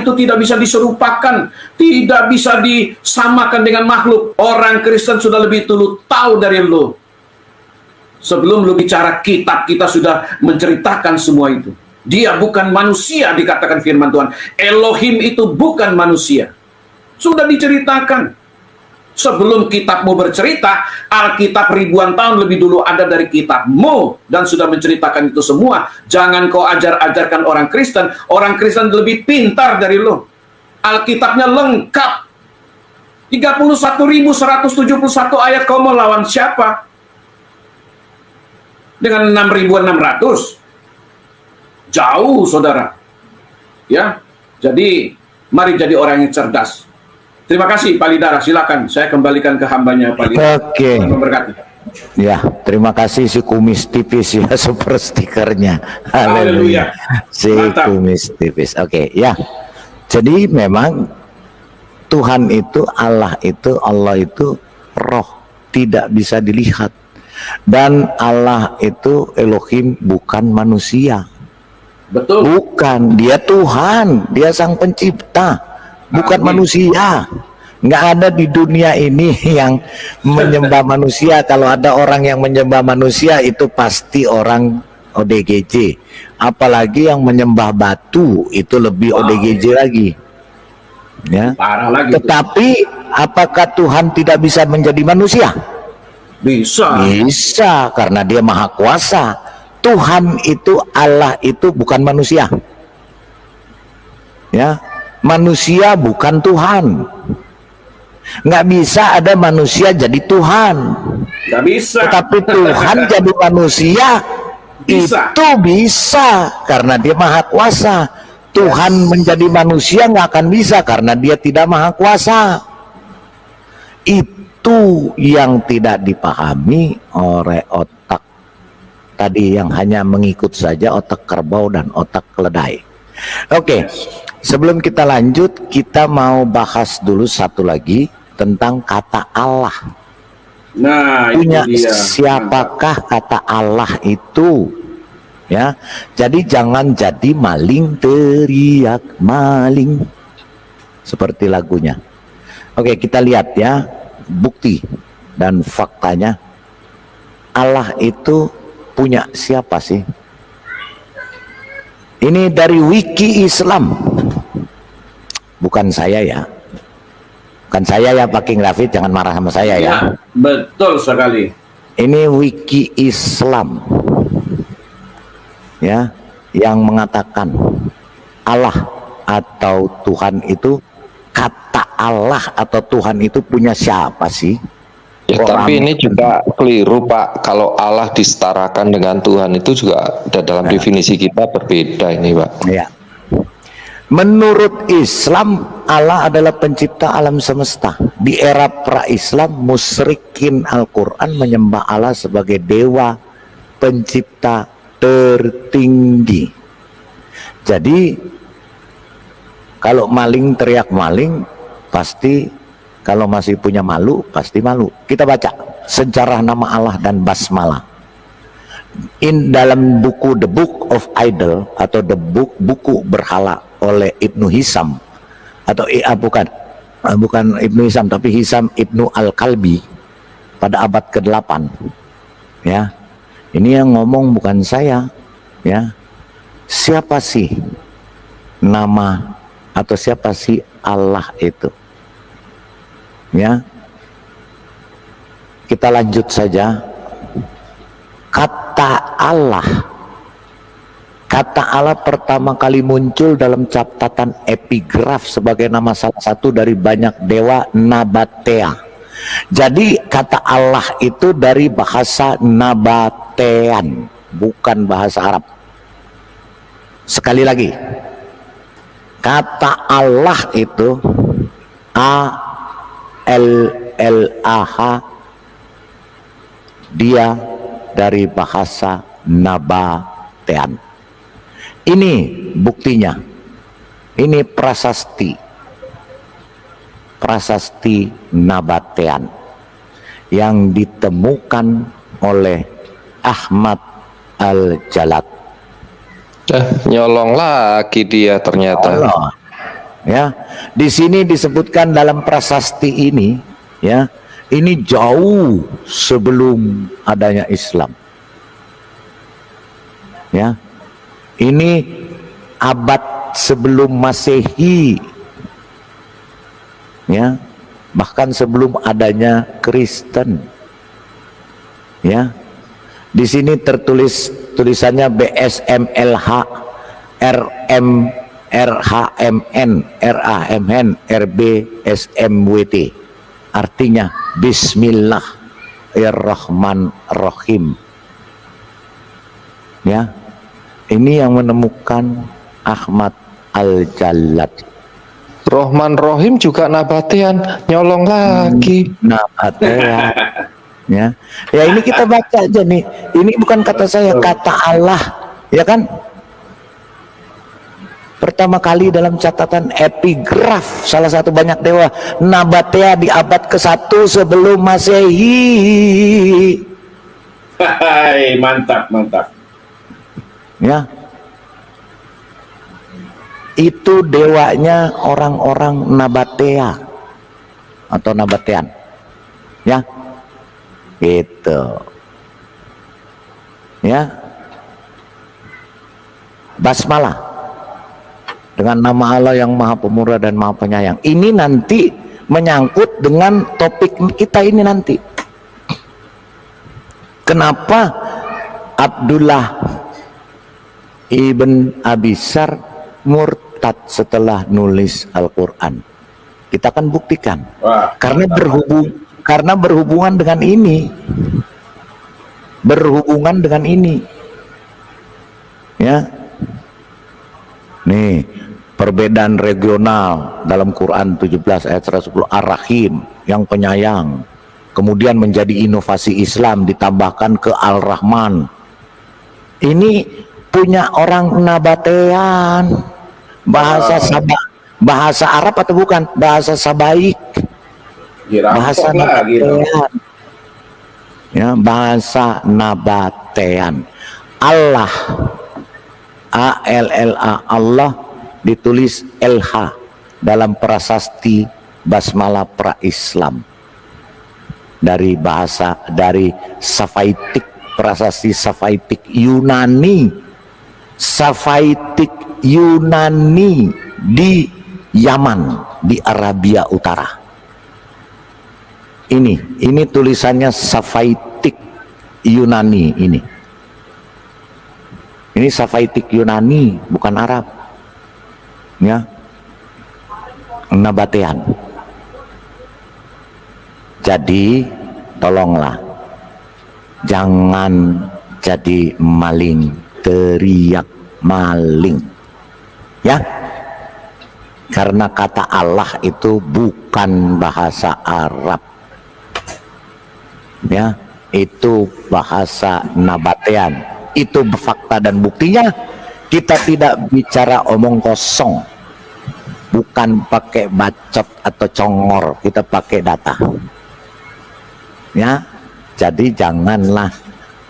itu tidak bisa diserupakan, tidak bisa disamakan dengan makhluk. Orang Kristen sudah lebih dulu tahu dari lu. Sebelum lu bicara kitab, kita sudah menceritakan semua itu. Dia bukan manusia, dikatakan firman Tuhan. Elohim itu bukan manusia. Sudah diceritakan. Sebelum kitabmu bercerita, Alkitab ribuan tahun lebih dulu ada dari kitabmu dan sudah menceritakan itu semua. Jangan kau ajar-ajarkan orang Kristen. Orang Kristen lebih pintar dari lo. Alkitabnya lengkap. 31.171 ayat, kau mau lawan siapa? Dengan 6.600? Jauh, saudara. Ya, jadi mari jadi orang yang cerdas. Terima kasih Pak Lidara, silakan saya kembalikan ke hambanya Pak Lidara. Oke. Memberkati. Ya, terima kasih si kumis tipis ya, super stikernya. Haleluya. Si Mantap. kumis tipis. Oke, ya. Jadi memang Tuhan itu, Allah itu roh, tidak bisa dilihat. Dan Allah itu Elohim, bukan manusia. Betul. Bukan, dia Tuhan, dia sang pencipta, bukan manusia. Nggak ada di dunia ini yang menyembah manusia. Kalau ada orang yang menyembah manusia, itu pasti orang ODGJ. Apalagi yang menyembah batu, itu lebih ODGJ lagi. Ya. Parah lagi. Tetapi apakah Tuhan tidak bisa menjadi manusia? Bisa. Bisa, karena dia maha kuasa. Tuhan itu, Allah itu bukan manusia. Ya, manusia bukan Tuhan. Nggak bisa ada manusia jadi Tuhan. Nggak bisa. Tetapi Tuhan jadi manusia bisa. Itu bisa, karena dia maha kuasa. Tuhan menjadi manusia nggak akan bisa, karena dia tidak maha kuasa. Itu yang tidak dipahami oleh otak tadi, yang hanya mengikut saja otak kerbau dan otak keledai. Oke, sebelum kita lanjut, kita mau bahas dulu satu lagi tentang kata Allah. Nah, Punya itu dia. siapakah kata Allah itu? Ya, jadi jangan jadi maling teriak maling seperti lagunya. Oke, kita lihat ya, bukti dan faktanya. Allah itu punya siapa sih? Ini dari Wiki Islam, bukan saya ya, bukan saya ya Pak King Rafid, jangan marah sama saya ya. Betul sekali. Ini Wiki Islam ya, yang mengatakan Allah atau Tuhan itu, kata Allah atau Tuhan itu punya siapa sih? Ya, tapi ini juga keliru Pak, kalau Allah disetarakan dengan Tuhan itu juga dalam definisi kita berbeda ini Pak. Ya. Menurut Islam, Allah adalah pencipta alam semesta. Di era pra-Islam, musyrikin Al-Quran menyembah Allah sebagai dewa pencipta tertinggi. Jadi kalau maling teriak maling, pasti kalau masih punya malu, pasti malu. Kita baca sejarah nama Allah dan basmalah. Dalam buku The Book of Idol atau buku berhala oleh Ibnu Hisam, atau bukan Ibnu Hisam, tapi Hisam Ibnu Al-Kalbi pada abad ke-8. Ya. Ini yang ngomong bukan saya, ya. Siapa sih nama atau siapa sih Allah itu? Ya. Kita lanjut saja. Kata Allah pertama kali muncul dalam catatan epigraf sebagai nama salah satu dari banyak dewa Nabatea. Jadi kata Allah itu dari bahasa Nabatean, bukan bahasa Arab. Sekali lagi, kata Allah itu A-L-L-A-H, dia dari bahasa Nabatean. Ini buktinya. Ini prasasti Nabatean yang ditemukan oleh Ahmad Al-Jalad. Nyolong lagi dia ternyata. Ya, di sini disebutkan dalam prasasti ini, ya, ini jauh sebelum adanya Islam. Ya, ini abad sebelum Masehi, ya, bahkan sebelum adanya Kristen. Ya, di sini tertulis tulisannya BSMLH RM RHMN RAMN RBSMWT, artinya Bismillahirrahmanirrahim. Ya, ini yang menemukan Ahmad Al-Jallad. Rohman Rohim juga nabatian, nyolong lagi. Nabatean. Ya, ya ini kita baca aja nih. Ini bukan kata saya, kata Allah, ya kan? Pertama kali dalam catatan epigraf salah satu banyak dewa, Nabatea di abad ke-1 sebelum Masehi. Hai, mantap, mantap. Ya, itu dewanya orang-orang Nabatea atau Nabatean, ya, gitu, ya. Basmalah dengan nama Allah yang Maha Pemurah dan Maha Penyayang. Ini nanti menyangkut dengan topik kita ini nanti. Kenapa Abdullah Ibn Abisar murtad setelah nulis Al-Quran? Kita akan buktikan. Wah, karena berhubungan dengan ini, ya. Nih, perbedaan regional dalam Quran 17 ayat 110, Ar-Rahim yang penyayang, kemudian menjadi inovasi Islam ditambahkan ke Al-Rahman. Ini punya orang Nabatean, bahasa Arab atau bukan? Bahasa Sabaik, bahasa Nabatean, ya, bahasa Nabatean. Allah, ALLA, Allah ditulis LH dalam prasasti basmalah pra-Islam, dari Safaitik, prasasti Safaitik Yunani di Yaman, di Arabia Utara. Ini tulisannya Safaitik Yunani ini. Ini Safaitik Yunani, bukan Arab, ya, Nabatean. Jadi tolonglah jangan jadi maling, teriak maling, ya, karena kata Allah itu bukan bahasa Arab, ya, itu bahasa Nabatean. Itu fakta dan buktinya. Kita tidak bicara omong kosong, bukan pakai bacot atau congor, kita pakai data, ya. Jadi janganlah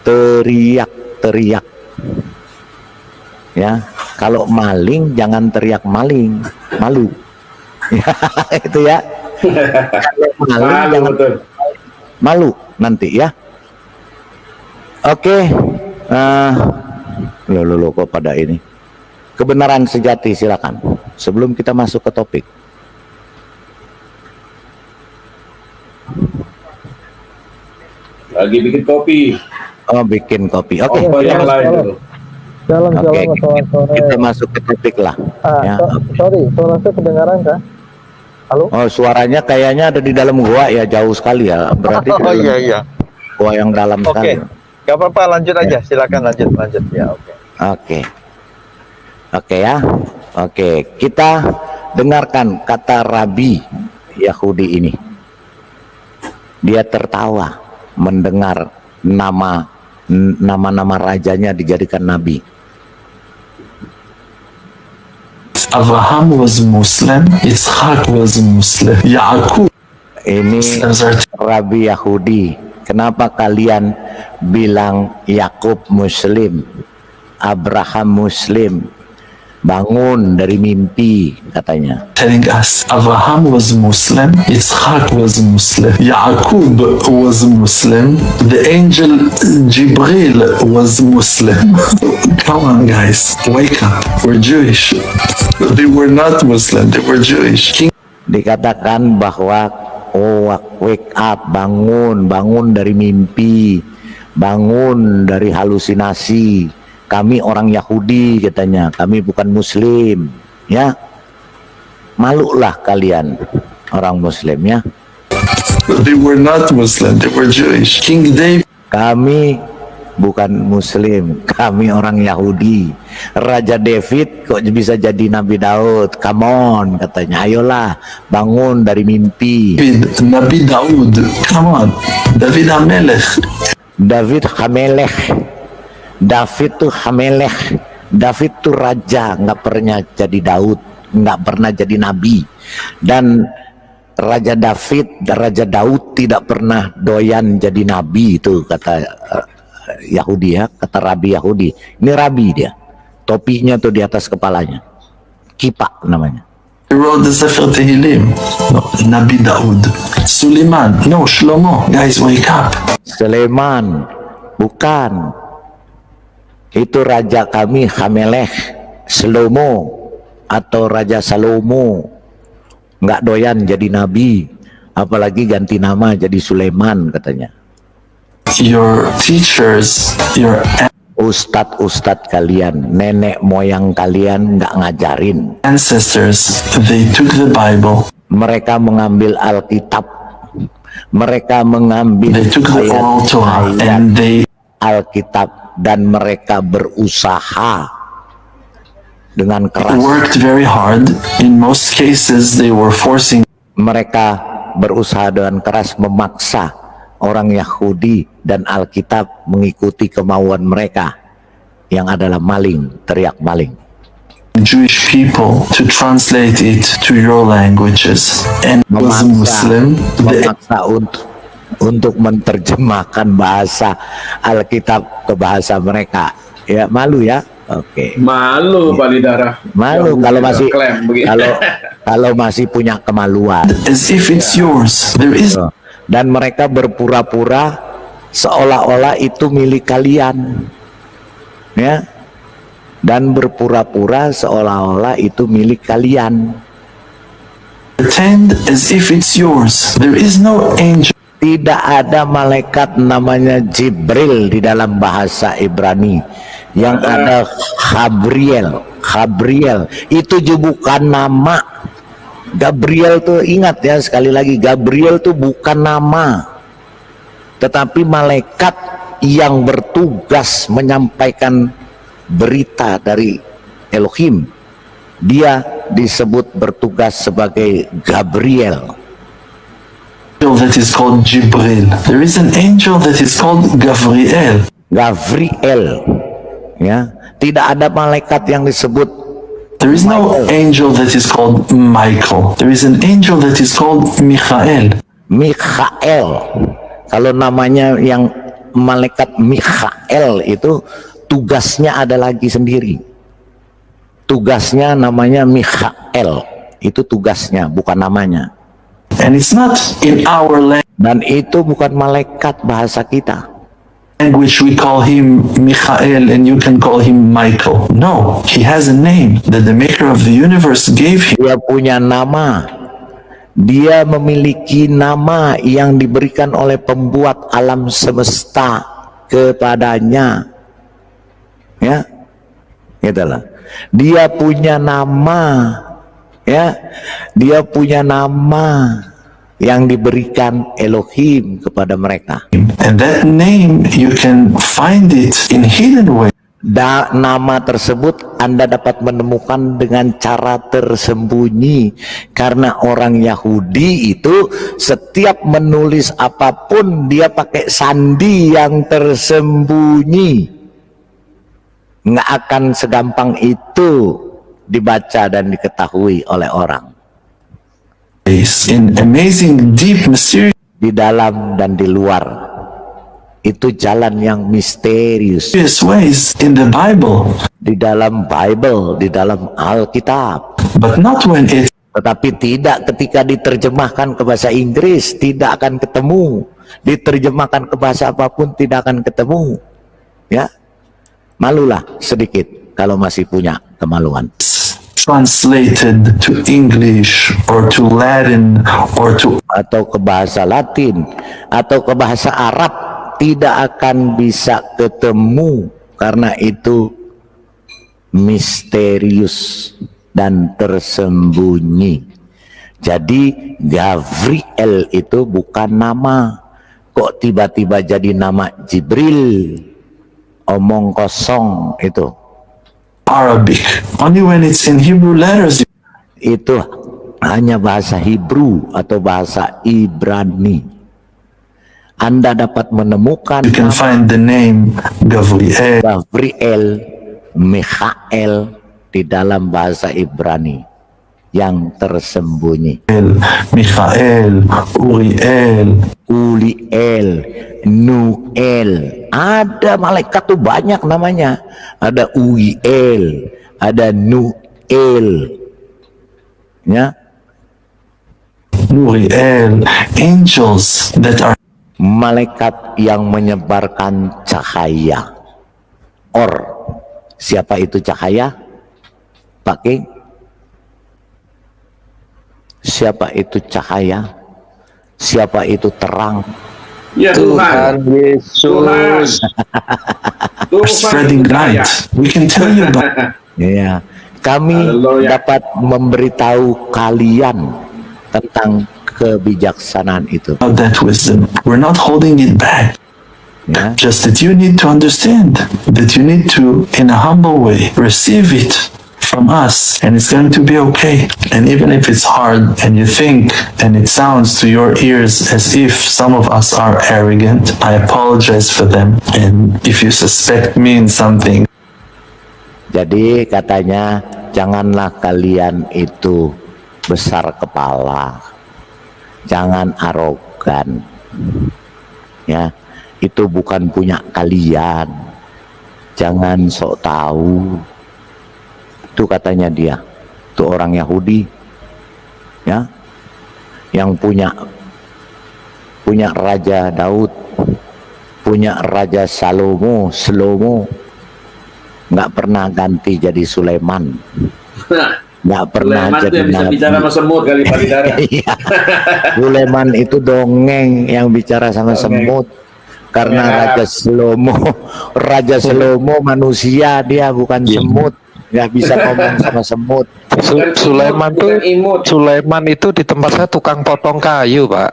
teriak-teriak, ya. Kalau maling jangan teriak maling, malu. Ya, itu ya. Kalau maling jangan malu nanti, ya. Oke. Lo kok pada ini kebenaran sejati, silakan sebelum kita masuk ke topik. Lagi bikin kopi. Oh, bikin kopi. Oke. Oh, yang lain dulu. Oke, kita masuk ke topik lah. Ya. Sorry, suara saya kedengaran kah? Halo? Oh, suaranya kayaknya ada di dalam gua ya, jauh sekali ya. Berarti Oh iya. Gua yang dalam sekali. Gak apa-apa, lanjut aja. Silakan lanjut ya. Oke ya. Oke, kita dengarkan kata Rabi Yahudi ini. Dia tertawa mendengar nama-nama rajanya dijadikan nabi. Abraham was Muslim, Ishaq was Muslim, Yaqub. Ini Rabi Yahudi. Kenapa kalian bilang Yakub Muslim, Abraham Muslim, bangun dari mimpi katanya. telling us Abraham was Muslim, Yitzhak was Muslim, Yaqub was Muslim, the angel Jibril was Muslim. Come on, guys, wake up. We're Jewish. They were not Muslim, they were Jewish. Dikatakan bahwa wake up, bangun dari mimpi, bangun dari halusinasi. Kami orang Yahudi katanya, kami bukan Muslim, ya. Malulah kalian orang Muslim, ya. They were not Muslim, they were Jewish. King David. Kami bukan Muslim, kami orang Yahudi. Raja David kok bisa jadi Nabi Daud? Come on katanya, ayolah bangun dari mimpi. Nabi Daud, come on. David Hamelech. David Hamelech. David tuh Hamelech. David tuh raja, nggak pernah jadi Daud, nggak pernah jadi nabi. Dan Raja Daud tidak pernah doyan jadi nabi, itu kata Yahudi, ya, kata Rabi Yahudi. Ini Rabi dia, topinya tuh di atas kepalanya, kipak namanya. He wrote the Sefer Tehillim. No, Nabi Daud. Suleiman. No, Shlomo. Guys, wake up. Sulaiman, bukan. Itu raja kami Hamelech, Shlomo atau Raja Salomo. Nggak doyan jadi nabi, apalagi ganti nama jadi Sulaiman katanya. Your teachers, your Ustadz kalian, nenek moyang kalian nggak ngajarin. ancestors, they took the Bible. Mereka mengambil Alkitab, mereka mengambil They took the oral Torah and they Alkitab, dan mereka berusaha dengan keras. worked very hard. In most cases, they were forcing. Mereka berusaha dengan keras memaksa orang Yahudi dan Alkitab mengikuti kemauan mereka, yang adalah maling, teriak maling. Jewish people to translate it to your languages. And was Muslim. Memaksa untuk menerjemahkan bahasa Alkitab ke bahasa mereka. Ya, malu ya. Oke. Malu Pak Lidara. Malu kalau masih klaim begitu. kalau masih punya kemaluan. As if it's yours. There is. Dan mereka berpura-pura seolah-olah itu milik kalian, ya. Dan berpura-pura seolah-olah itu milik kalian. Pretend as if it's yours. There is no angel. Tidak ada malaikat namanya Jibril di dalam bahasa Ibrani. Yang ada Gabriel itu juga bukan nama. Gabriel tuh, ingat ya sekali lagi, Gabriel tuh bukan nama, tetapi malaikat yang bertugas menyampaikan berita dari Elohim. Dia disebut bertugas sebagai Gabriel. That is called Jibril. There is an angel that is called Gabriel. Gabriel, ya. Tidak ada malaikat yang disebut. There is no angel that is called Michael. There is an angel that is called Michael. Mikhael. Kalau namanya yang malaikat Mikhael itu tugasnya ada lagi sendiri. Tugasnya namanya Mikhael. Itu tugasnya, bukan namanya. And it's not in our Dan itu bukan malaikat bahasa kita. language we call him Michael and you can call him Michael. No, he has a name that the maker of the universe gave him. Dia punya nama. Dia memiliki nama yang diberikan oleh pembuat alam semesta kepadanya. Ya. Gitulah. Dia punya nama. Ya. Dia punya nama yang diberikan Elohim kepada mereka. And that name, you can find it in hidden way. Nama tersebut Anda dapat menemukan dengan cara tersembunyi, karena orang Yahudi itu setiap menulis apapun dia pakai sandi yang tersembunyi. Nggak akan segampang itu dibaca dan diketahui oleh orang. In amazing, deep, mysterious. Di dalam dan di luar. Itu jalan yang misterius ways in the Bible, di dalam Bible, di dalam Alkitab. but not when it's Tetapi tidak ketika diterjemahkan ke bahasa Inggris, tidak akan ketemu. Diterjemahkan ke bahasa apapun tidak akan ketemu. Ya, malulah sedikit kalau masih punya kemaluan. translated to English or to Latin or to Atau ke bahasa Latin atau ke bahasa Arab, tidak akan bisa ketemu karena itu misterius dan tersembunyi. Jadi Gabriel itu bukan nama. Kok tiba-tiba jadi nama Jibril? Omong kosong itu. Arabic. Only when it's in Hebrew letters. Itu hanya bahasa Hebrew atau bahasa Ibrani. Anda dapat menemukan You can find the name Gabriel, Gabriel, Mikhael di dalam bahasa Ibrani yang tersembunyi. Michael, Uriel, Uliel, Nuel. Ada malaikat tuh banyak namanya. Ada Uiel, ada Nuel. Ya, Uriel, angels that are malaikat yang menyebarkan cahaya. Or, siapa itu cahaya? Pak King? Siapa itu cahaya? Siapa itu terang? Ya Tuhan Tuhan. Yesus. Tuhan spreading light. We can tell you about Ya, kami Haleluya. dapat memberitahu kalian tentang kebijaksanaan itu. that wisdom. We're not holding it back. Ya, Just that you need to understand that you need to, in a humble way, receive it from us, and it's going to be okay. And even if it's hard and you think and it sounds to your ears as if some of us are arrogant, I apologize for them. And if you suspect me in something, jadi katanya janganlah kalian itu besar kepala, jangan arogan. Ya, itu bukan punya kalian. Jangan sok tahu. Itu katanya dia. Itu orang Yahudi. Ya. Yang punya Raja Daud, punya Raja Salomo, nggak pernah ganti jadi Sulaiman, nggak pernah Sulaiman itu jadi yang bisa nabi. bicara sama semut kali Pak Didara. Iya. Sulaiman itu dongeng yang bicara sama Dongeng. semut. Karena Ya. Raja Salomo manusia, dia bukan semut, nggak bisa ngomong sama semut. Bukan Sulaiman imut, tuh bukan imut. Sulaiman itu di tempat saya tukang potong kayu, Pak.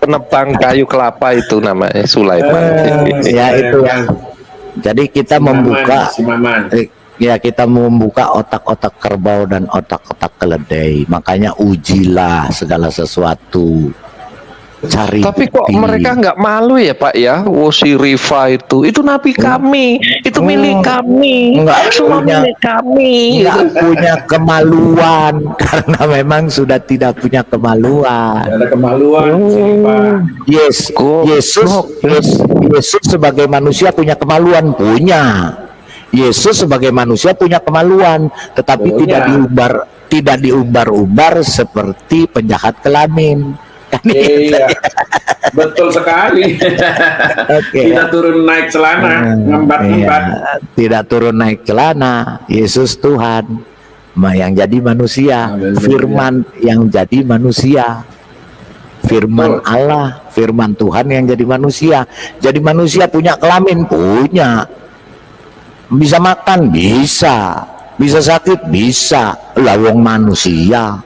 Penebang kayu kelapa itu namanya Sulaiman. Ya itu ya. Jadi kita membuka, Si Maman. ya kita membuka otak-otak kerbau dan otak-otak keledai. Makanya ujilah segala sesuatu. Cari Tapi kok bukti. mereka nggak malu ya Pak ya? Oh si Rifa itu nabi kami, itu milik kami, Nggak semua punya- milik kami. nggak punya kemaluan karena memang sudah tidak punya kemaluan. Ada kemaluan si Pak. Yesus sebagai manusia punya kemaluan, Yesus sebagai manusia punya kemaluan, tetapi Punya. tidak diumbar-umbar seperti penjahat kelamin. Kan Iya, betul sekali. Oke. Tidak turun naik celana, ngembat-ngembat. Iya, tidak turun naik celana. Yesus Tuhan yang jadi manusia, Haleluya. firman yang jadi manusia, firman Betul. Allah, firman Tuhan yang jadi manusia. Jadi manusia punya kelamin, punya. Bisa makan, bisa sakit, bisa. Lawang manusia.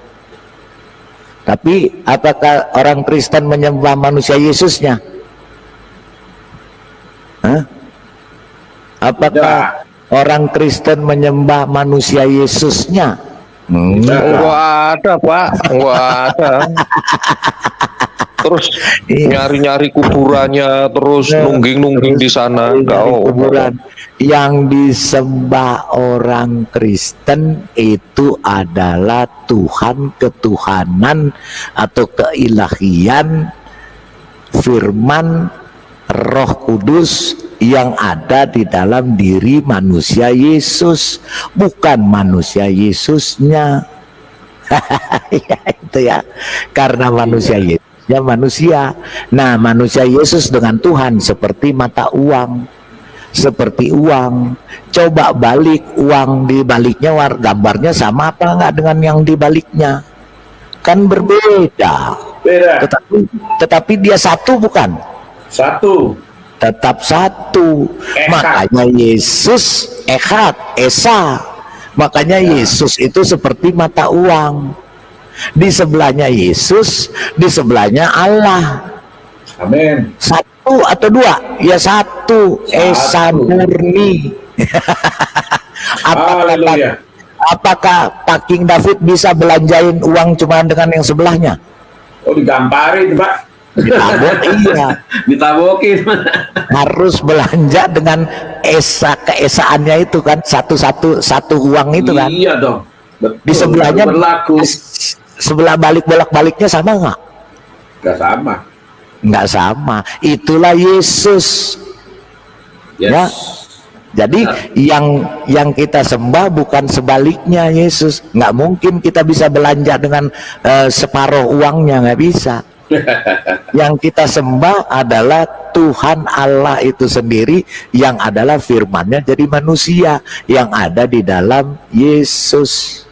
Tapi apakah orang Kristen menyembah manusia Yesusnya? Hah? Apakah orang Kristen menyembah manusia Yesusnya? Enggak. Nggak ada Pak, nggak ada. Terus nyari-nyari kuburannya, terus nungging-nungging di sana. Dari Kau kuburan. Yang disembah orang Kristen itu adalah Tuhan, ketuhanan atau keilahian firman Roh Kudus yang ada di dalam diri manusia Yesus, bukan manusia Yesusnya. Ya, itu ya, karena manusia Yesusnya manusia. Nah, manusia Yesus dengan Tuhan seperti mata uang, seperti uang. Coba balik uang, di baliknya gambarnya sama apa enggak dengan yang di baliknya? Kan berbeda. Beda. Tetapi dia satu bukan? Satu. Tetap satu. Echad. Makanya Yesus Echad, Esa. Makanya Yesus itu seperti mata uang. Di sebelahnya Yesus, di sebelahnya Allah. Amin. Satu atau dua? Ya satu. Esa murni. Haleluya. Apakah Pak King David bisa belanjain uang cuma dengan yang sebelahnya? Oh, digamparin, Pak. Ditabok, iya. Ditabokin. Harus belanja dengan keesaannya itu kan, satu uang itu kan. Iya dong. Betul. Di sebelahnya berlaku. Sebelah bolak-baliknya sama nggak? Nggak sama. Nggak sama. Itulah Yesus. Yes. Ya. Jadi yang kita sembah bukan sebaliknya Yesus. Nggak mungkin kita bisa belanja dengan separuh uangnya, nggak bisa. Yang kita sembah adalah Tuhan Allah itu sendiri, yang adalah firman-Nya jadi manusia yang ada di dalam Yesus.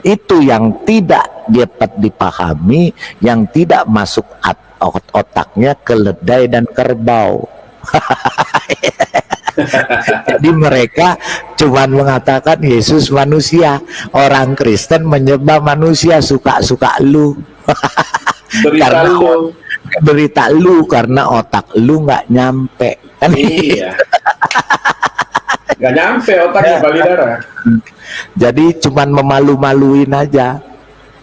Itu yang tidak dapat dipahami, yang tidak masuk otaknya keledai dan kerbau. Jadi mereka cuman mengatakan Yesus manusia. Orang Kristen menyembah manusia, suka-suka lu. Berita lu karena otak lu nggak nyampe kan. Iya. Nggak nyampe otaknya, Palidara. Jadi cuman memalu-maluin aja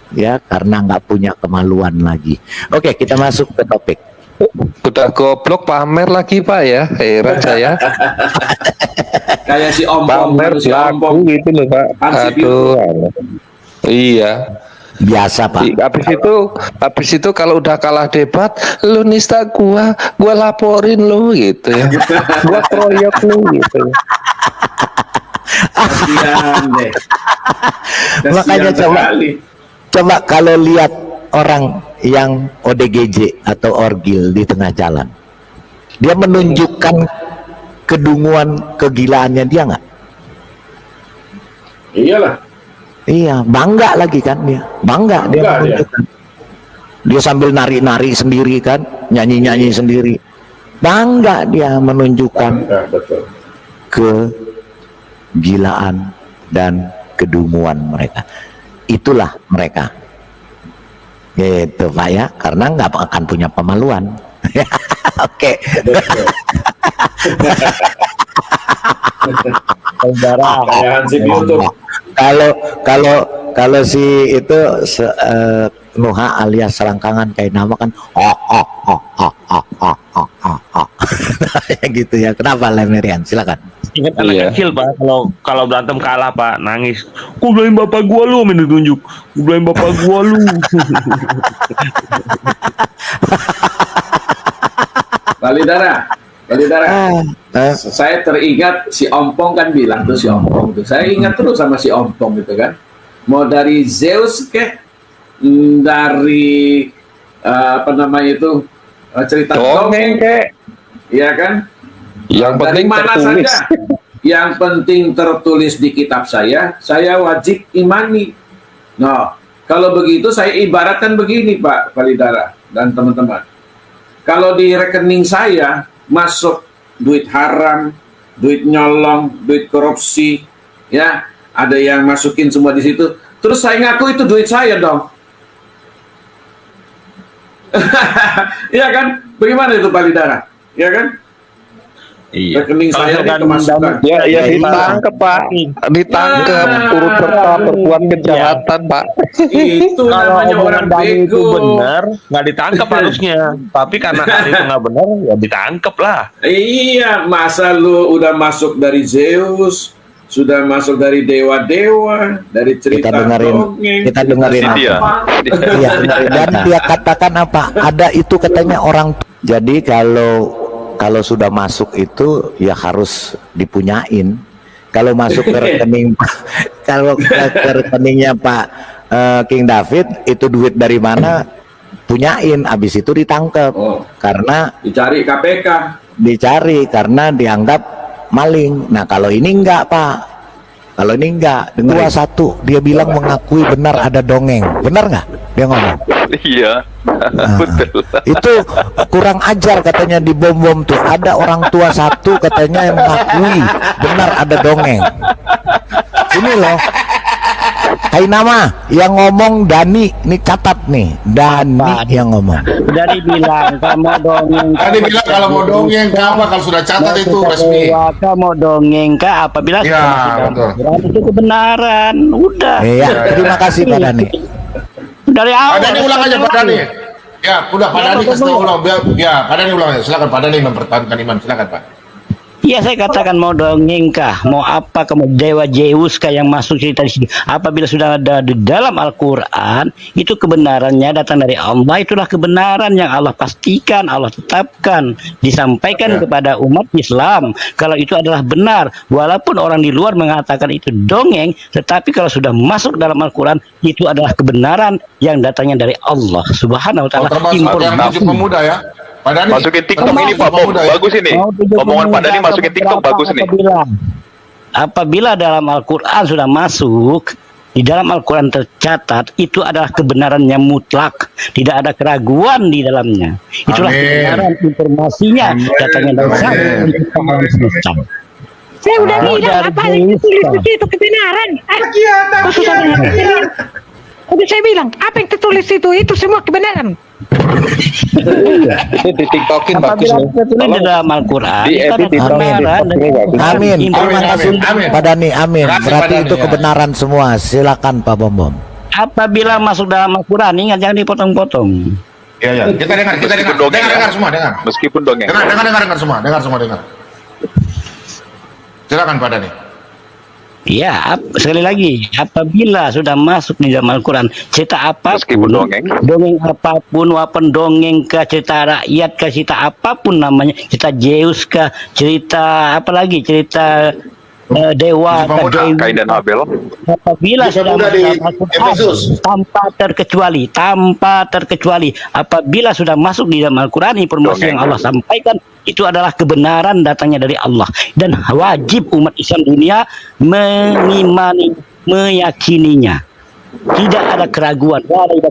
ya, karena nggak punya kemaluan lagi. Oke, kita masuk ke topik. Udah goblok pamer lagi Pak ya, heran saya. Kayak si ompong, Pamer si laku ompong. gitu loh Pak. Hansi Aduh. Iya. Biasa Pak. Habis itu kalau udah kalah debat, lu nista gua laporin lu gitu ya. Gua kroyok lu gitu. Kasihan deh. Makanya Kasihan coba kalau lihat orang yang ODGJ atau orgil di tengah jalan, dia menunjukkan kedunguan, kegilaannya dia nggak? Iyalah. Iya, bangga lagi kan dia, bangga dia menunjukkan. Dia sambil nari-nari sendiri kan, nyanyi-nyanyi sendiri, bangga dia menunjukkan Betul. kegilaan dan kedunguan mereka. Itulah mereka. Gitu Pak ya, karena nggak akan punya pemaluan. Oke. Kayak Hansi YouTube. Kalau si itu Nuha alias selangkangan kayak nama kan ya gitu ya. Kenapa Lemerian? Silakan. Ingat anak kecil Pak, kalau berantem kalah Pak, nangis. Ku belain bapak gua lu, main ditunjuk. Ku belain bapak gua lu. Palidara. Saya teringat si Ompong kan bilang tuh, si Ompong tuh. Saya ingat terus sama si Ompong gitu kan. Mau dari Zeus dari apa namanya itu, cerita dongeng iya kan? Yang penting mana tertulis. saja yang penting tertulis di kitab saya wajib imani. Nah, kalau begitu saya ibaratkan begini Pak Palidara dan teman-teman. Kalau di rekening saya masuk duit haram, duit nyolong, duit korupsi, ya, ada yang masukin semua di situ. Terus saya ngaku itu duit saya dong. Iya kan? Bagaimana itu Palidara? Iya kan? Iya. Rekening saya ini kemasukan. Ya ditangkap Pak, ditangkap turut serta berbuat kejahatan Pak. Itu namanya orang Dani itu bego. benar, nggak ditangkap harusnya. Tapi karena hari itu nggak benar, ya ditangkap lah. Iya, masa lu udah masuk dari Zeus, sudah masuk dari dewa-dewa, dari cerita dongeng, kita dengerin apa. Iya, dan dia katakan apa? Ada itu katanya orang. Jadi kalau sudah masuk itu ya harus dipunyain. Kalau masuk ke rekening, kalau ke rekeningnya Pak King David, itu duit dari mana? Punyain. Abis itu ditangkap karena Dicari KPK. Dicari karena dianggap maling. Nah kalau ini enggak Pak, kalau ini enggak. Dua satu dia bilang mengakui benar ada dongeng, benar nggak dia ngomong? Iya, betul. Itu kurang ajar katanya di bom tuh. Ada orang tua satu katanya yang mengakui benar ada dongeng. Ini loh, hai nama yang ngomong Dani, nih catat nih, Dani yang ngomong. Dari bilang kamu dongeng. Tadi bilang kalau mau dongeng apa, kalau sudah catat itu resmi. Kamu dongeng kah apabila Ya, betul. itu kebenaran. Udah. Iya, terima kasih Pak Dani. Dari awal. Pak Dani ulang aja Pak Dani. Ya, udah Pak Dani kasih tahu ulang. Ya, Pak Dani ulang aja. Silakan Pak Dani mempertahankan iman. Silakan Pak. Iya, saya katakan mau dongeng kah, mau apa, kamu dewa Zeus kah yang masuk cerita di sini. Apabila sudah ada di dalam Al-Quran, itu kebenarannya datang dari Allah. Itulah kebenaran yang Allah pastikan, Allah tetapkan, disampaikan kepada umat Islam. Kalau itu adalah benar, walaupun orang di luar mengatakan itu dongeng, tetapi kalau sudah masuk dalam Al-Quran, itu adalah kebenaran yang datangnya dari Allah Subhanahu Wa Taala. Termasuk yang bujuk pemuda ya. Pak Dani, Masukin TikTok ini Pak Bom, bagus ini. Omongan Pak Dani masukin TikTok bagus ini. Apabila dalam Al-Quran sudah masuk, di dalam Al-Quran tercatat, itu adalah kebenarannya mutlak, tidak ada keraguan di dalamnya. Itulah kebenaran informasinya datangnya dari Sang. Saya udah bilang apa yang tertulis itu kebenaran. Udah saya bilang apa yang tertulis itu semua kebenaran. Itu di TikTokin bagus loh. Tertulis di dalam Al-Quran. Amin. Terima kasih Pak Dani. Amin. Berarti itu kebenaran semua. Silakan Pak Bom. Apabila masuk dalam Al-Quran, ingat jangan dipotong-potong. Ya. Kita dengar semua, dengar. Meskipun dongeng. Dengar semua. Silakan Pak Dani. Ya, sekali lagi, apabila sudah masuk di dalam Al-Quran, cerita apapun, Meskipun dongeng apapun, walaupun dongeng ke cerita rakyat, ke cerita apapun namanya, cerita Zeus kah, cerita apa lagi, cerita dewa, Kain dan Abel. apabila sudah masuk tanpa terkecuali, apabila sudah masuk di dalam Al-Quran, informasi yang Allah sampaikan itu adalah kebenaran datangnya dari Allah, dan wajib umat Islam dunia mengimani, meyakininya. Tidak ada keraguan. Tidak ada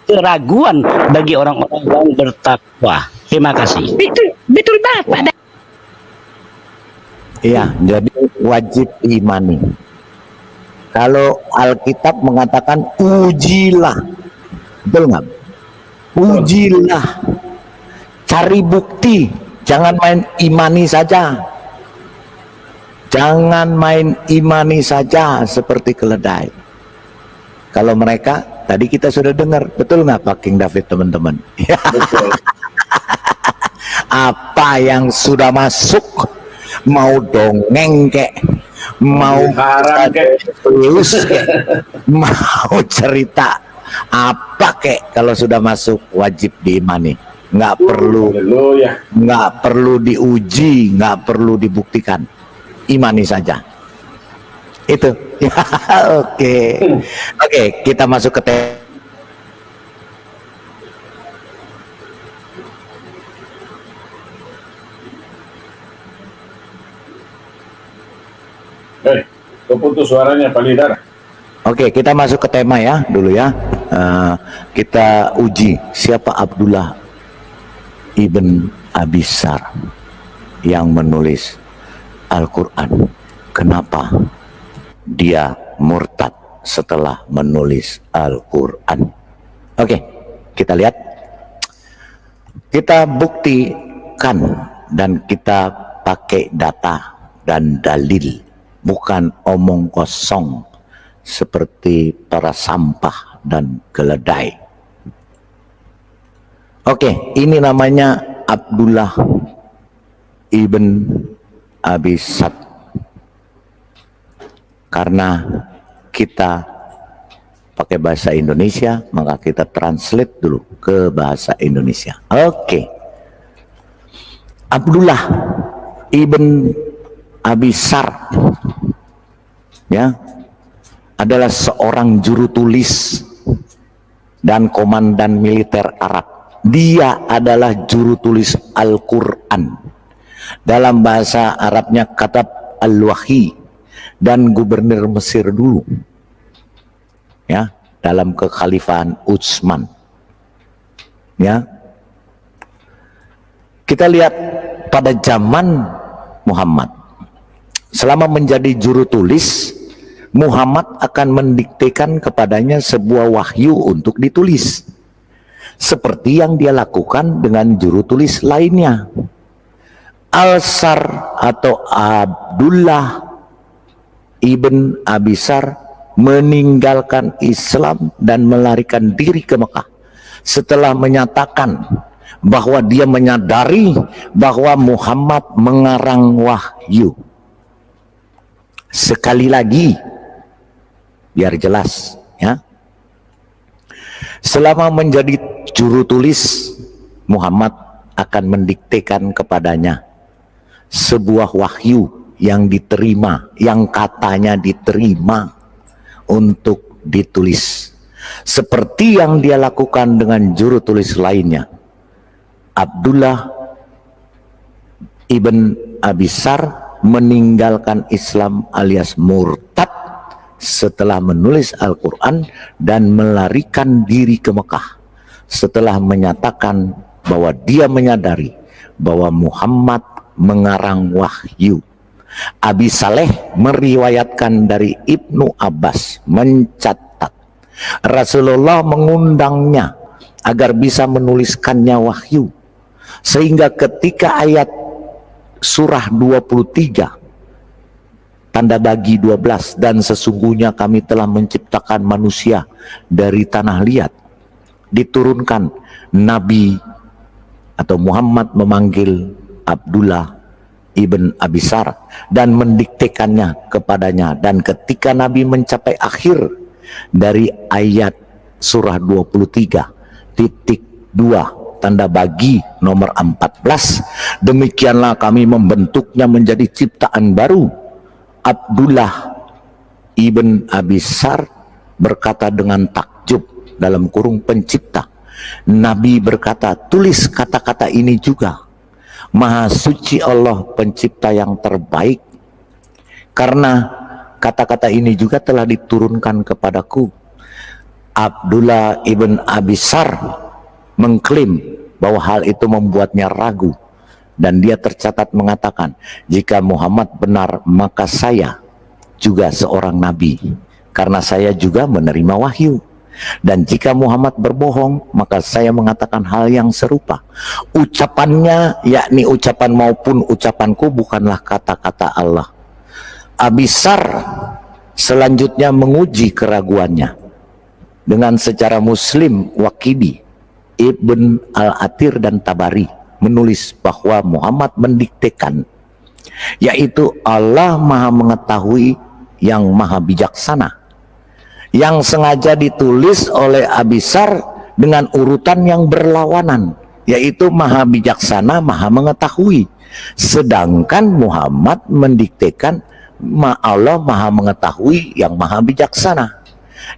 keraguan bagi orang-orang yang bertakwa. Terima kasih. Betul banget Pak. Iya, jadi wajib imani. Kalau Alkitab mengatakan ujilah, betul nggak? Ujilah, cari bukti, jangan main imani saja. Jangan main imani saja seperti keledai. Kalau mereka, tadi kita sudah dengar, betul nggak Pak King David teman-teman? Apa yang sudah masuk, mau dongeng kek, mau tulus kek, mau cerita apa kek, kalau sudah masuk wajib diimani. Nggak perlu diuji, nggak perlu dibuktikan, imani saja. Itu ya. Oke, kita masuk ke Keputus suaranya Pak Lidar. Oke, kita masuk ke tema ya dulu ya. Kita uji siapa Abdullah ibn Abisar yang menulis Al-Quran. Kenapa dia murtad setelah menulis Al-Quran? Oke, kita lihat. Kita buktikan dan kita pakai data dan dalil, bukan omong kosong seperti para sampah dan keledai. Oke, ini namanya Abdullah ibn Abisar. Karena kita pakai bahasa Indonesia, maka kita translate dulu ke bahasa Indonesia. Oke. Abdullah ibn Abisar, ya, adalah seorang juru tulis dan komandan militer Arab. Dia adalah juru tulis Al-Quran. Dalam bahasa Arabnya katab Al-Wahyi, dan gubernur Mesir dulu, ya, dalam kekhalifahan Utsman. Ya, kita lihat pada zaman Muhammad, selama menjadi juru tulis, Muhammad akan mendiktekan kepadanya sebuah wahyu untuk ditulis, seperti yang dia lakukan dengan juru tulis lainnya. Al-Sar atau Abdullah ibn Abisar meninggalkan Islam dan melarikan diri ke Mekah setelah menyatakan bahwa dia menyadari bahwa Muhammad mengarang wahyu. Sekali lagi, biar jelas, ya. Selama menjadi juru tulis, Muhammad akan mendiktekan kepadanya sebuah wahyu yang diterima, yang katanya diterima untuk ditulis, seperti yang dia lakukan dengan juru tulis lainnya. Abdullah ibn Abisar meninggalkan Islam alias murtad setelah menulis Al-Quran dan melarikan diri ke Mekah setelah menyatakan bahwa dia menyadari bahwa Muhammad mengarang wahyu. Abi Saleh meriwayatkan dari Ibnu Abbas mencatat Rasulullah mengundangnya agar bisa menuliskannya wahyu, sehingga ketika ayat surah 23 tanda bagi 12, dan sesungguhnya kami telah menciptakan manusia dari tanah liat, diturunkan, Nabi atau Muhammad memanggil Abdullah ibn Abisar dan mendiktekannya kepadanya. Dan ketika Nabi mencapai akhir dari ayat surah 23.2 tanda bagi nomor 14, demikianlah kami membentuknya menjadi ciptaan baru. Abdullah ibn Abisar berkata dengan takjub dalam kurung pencipta. Nabi berkata, tulis kata-kata ini juga. Maha suci Allah pencipta yang terbaik, karena kata-kata ini juga telah diturunkan kepadaku. Abdullah ibn Abisar mengklaim bahwa hal itu membuatnya ragu, dan dia tercatat mengatakan, jika Muhammad benar maka saya juga seorang nabi, karena saya juga menerima wahyu. Dan jika Muhammad berbohong, maka saya mengatakan hal yang serupa. Ucapannya, yakni ucapan maupun ucapanku, bukanlah kata-kata Allah. Abisar selanjutnya menguji keraguannya dengan secara Muslim. Waqidi, Ibn Al-Athir dan Tabari menulis bahwa Muhammad mendiktekan, yaitu Allah maha mengetahui yang maha bijaksana, yang sengaja ditulis oleh Abisar dengan urutan yang berlawanan, yaitu maha bijaksana, maha mengetahui. Sedangkan Muhammad mendiktekan Allah maha mengetahui yang maha bijaksana.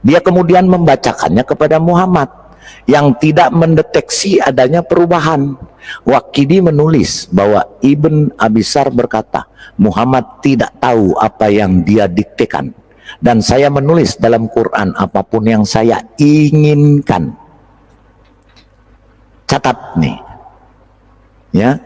Dia kemudian membacakannya kepada Muhammad yang tidak mendeteksi adanya perubahan. Waqidi menulis bahwa Ibn Abisar berkata, Muhammad tidak tahu apa yang dia diktekan, dan saya menulis dalam Quran apapun yang saya inginkan. Catat nih, ya,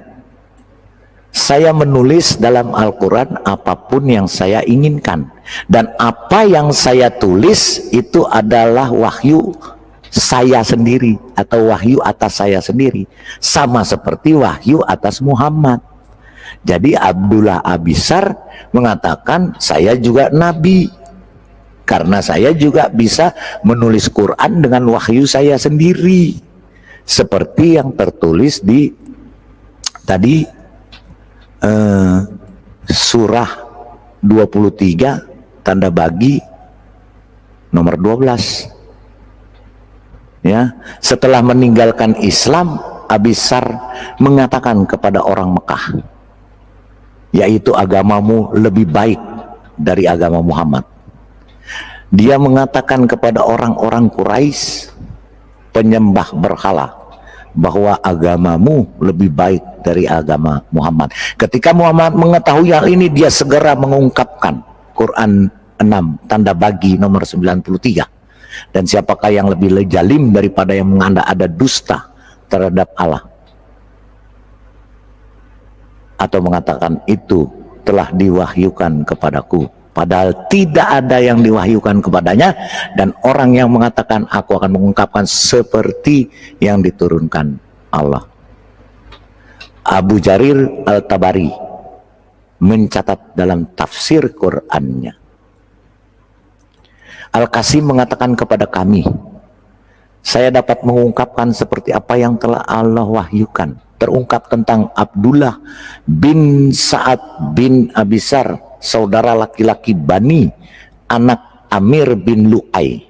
saya menulis dalam Al-Quran apapun yang saya inginkan, dan apa yang saya tulis itu adalah wahyu saya sendiri atau wahyu atas saya sendiri, sama seperti wahyu atas Muhammad. Jadi Abdullah Abisar mengatakan, saya juga nabi, karena saya juga bisa menulis Quran dengan wahyu saya sendiri, seperti yang tertulis di tadi surah 23 tanda bagi nomor 12. Ya, setelah meninggalkan Islam, Abisar mengatakan kepada orang Mekah, yaitu agamamu lebih baik dari agama Muhammad. Dia mengatakan kepada orang-orang Quraisy, penyembah berhala, bahwa agamamu lebih baik dari agama Muhammad. Ketika Muhammad mengetahui hal ini, dia segera mengungkapkan Quran 6 tanda bagi nomor 93. Dan siapakah yang lebih jalim daripada yang mengada-ada dusta terhadap Allah, atau mengatakan itu telah diwahyukan kepadaku, padahal tidak ada yang diwahyukan kepadanya. Dan orang yang mengatakan aku akan mengungkapkan seperti yang diturunkan Allah. Abu Jarir Al-Tabari mencatat dalam tafsir Qur'annya, Al-Qasim mengatakan kepada kami, saya dapat mengungkapkan seperti apa yang telah Allah wahyukan. Terungkap tentang Abdullah bin Sa'ad bin Abisar, saudara laki-laki Bani, anak Amir bin Lu'ay.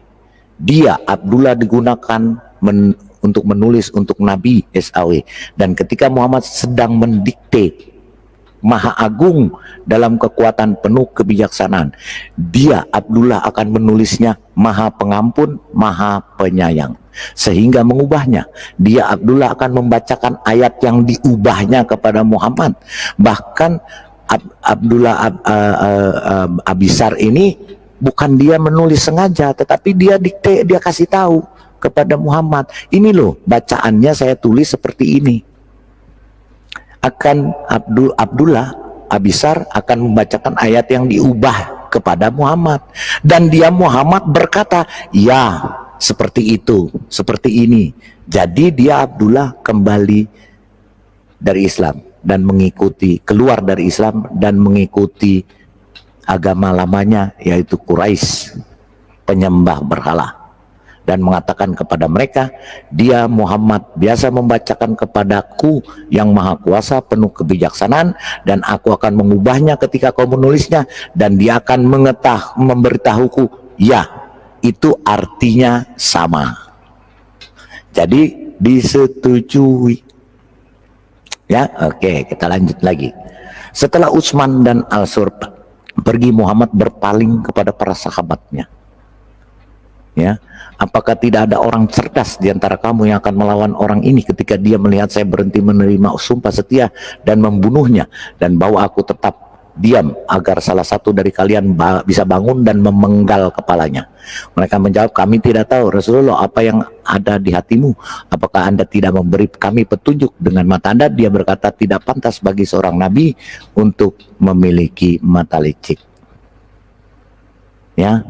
Dia, Abdullah, digunakan untuk menulis untuk Nabi SAW. Dan ketika Muhammad sedang mendikte Maha Agung dalam kekuatan penuh kebijaksanaan, dia, Abdullah, akan menulisnya Maha Pengampun, Maha Penyayang, sehingga mengubahnya. Dia, Abdullah, akan membacakan ayat yang diubahnya kepada Muhammad. Bahkan Abdullah Abisar ini bukan dia menulis sengaja, tetapi dia dikte, dia kasih tahu kepada Muhammad, ini loh bacaannya saya tulis seperti ini. Akan Abdullah Abisar akan membacakan ayat yang diubah kepada Muhammad, dan dia, Muhammad, berkata, ya seperti itu, seperti ini. Jadi dia, Abdullah, kembali dari Islam dan mengikuti, keluar dari Islam dan mengikuti agama lamanya, yaitu Quraisy, penyembah berhala, dan mengatakan kepada mereka, dia, Muhammad, biasa membacakan kepadaku yang maha kuasa penuh kebijaksanaan, dan aku akan mengubahnya ketika kau menulisnya, dan dia akan memberitahuku, ya itu artinya sama. Jadi disetujui. Ya, oke, kita lanjut lagi. Setelah Utsman dan Al-Sur pergi, Muhammad berpaling kepada para sahabatnya. Ya, apakah tidak ada orang cerdas di antara kamu yang akan melawan orang ini ketika dia melihat saya berhenti menerima sumpah setia dan membunuhnya, dan bahwa aku tetap diam agar salah satu dari kalian bisa bangun dan memenggal kepalanya? Mereka menjawab, kami tidak tahu Rasulullah apa yang ada di hatimu, apakah anda tidak memberi kami petunjuk dengan mata anda? Dia berkata, tidak pantas bagi seorang nabi untuk memiliki mata licik. Ya,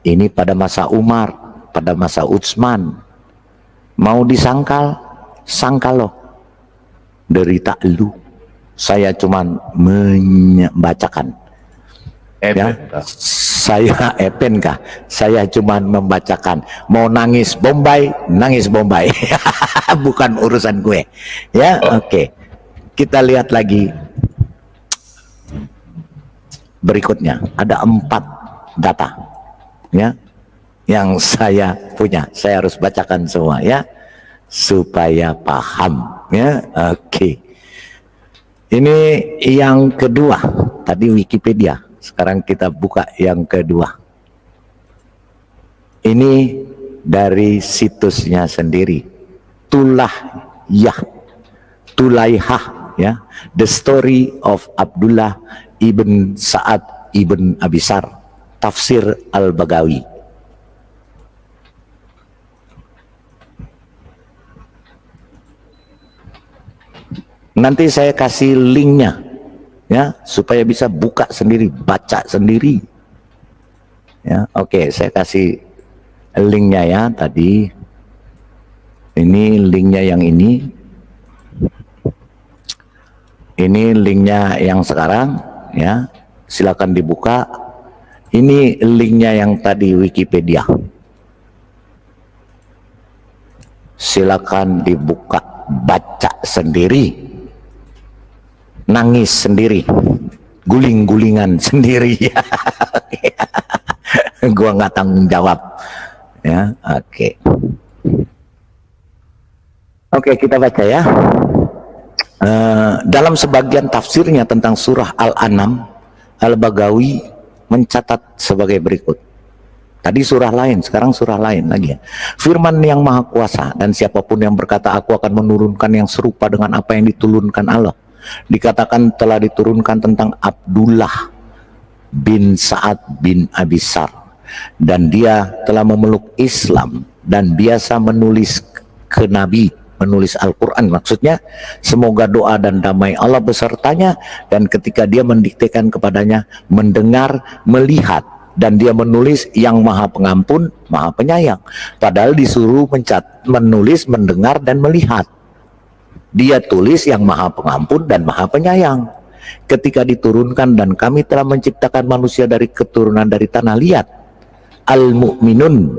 ini pada masa Umar, pada masa Utsman, mau disangkal, sangkal loh, derita lu. Saya cuman membacakan. Ya, saya Epen kah? Saya cuman membacakan. Mau nangis Bombay, nangis Bombay. Bukan urusan gue. Ya, oke. Kita lihat lagi berikutnya. Ada 4 data, ya, yang saya punya. Saya harus bacakan semua, ya, supaya paham, ya. Oke. Ini yang kedua, tadi Wikipedia, sekarang kita buka yang kedua. Ini dari situsnya sendiri, Tulaihah, ya, The Story of Abdullah ibn Sa'ad ibn Abisar, Tafsir Al-Bagawi. Nanti saya kasih linknya, ya, supaya bisa buka sendiri, baca sendiri. Ya, oke, saya kasih linknya ya tadi. Ini linknya yang ini. Ini linknya yang sekarang, ya. Silakan dibuka. Ini linknya yang tadi Wikipedia. Silakan dibuka, baca sendiri. Nangis sendiri guling-gulingan sendiri. Gua nggak tanggung jawab. Ya, oke. Oke, kita baca ya. Dalam sebagian tafsirnya tentang surah Al-An'am, Al-Bagawi mencatat sebagai berikut. Tadi surah lain, sekarang surah lain lagi ya. Firman yang Maha Kuasa, dan siapapun yang berkata aku akan menurunkan yang serupa dengan apa yang diturunkan Allah. Dikatakan telah diturunkan tentang Abdullah bin Sa'ad bin Abisar, dan dia telah memeluk Islam dan biasa menulis ke Nabi, menulis Al-Quran. Maksudnya semoga doa dan damai Allah besertanya, dan ketika dia mendiktekan kepadanya mendengar, melihat, dan dia menulis yang Maha Pengampun, Maha Penyayang. Padahal disuruh menulis, mendengar, dan melihat. Dia tulis yang Maha Pengampun dan Maha Penyayang. Ketika diturunkan dan kami telah menciptakan manusia dari keturunan dari tanah liat. Al-Mu'minun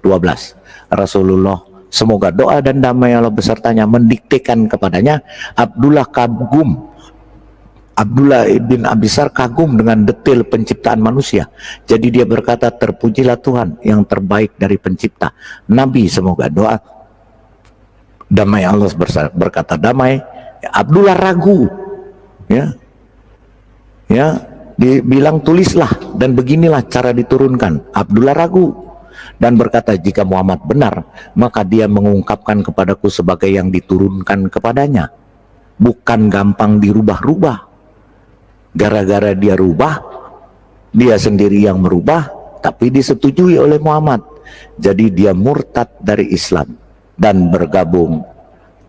12. Rasulullah, semoga doa dan damai Allah besertanya, mendiktekan kepadanya Abdullah bin Abisar kagum dengan detail penciptaan manusia. Jadi dia berkata, terpujilah Tuhan yang terbaik dari pencipta. Nabi, semoga doa damai Allah berkata damai. Abdullah ragu, ya, dibilang tulislah dan beginilah cara diturunkan. Abdullah ragu dan berkata, jika Muhammad benar, maka dia mengungkapkan kepadaku sebagai yang diturunkan kepadanya, bukan gampang dirubah-rubah. Gara-gara dia rubah, dia sendiri yang merubah, tapi disetujui oleh Muhammad. Jadi dia murtad dari Islam dan bergabung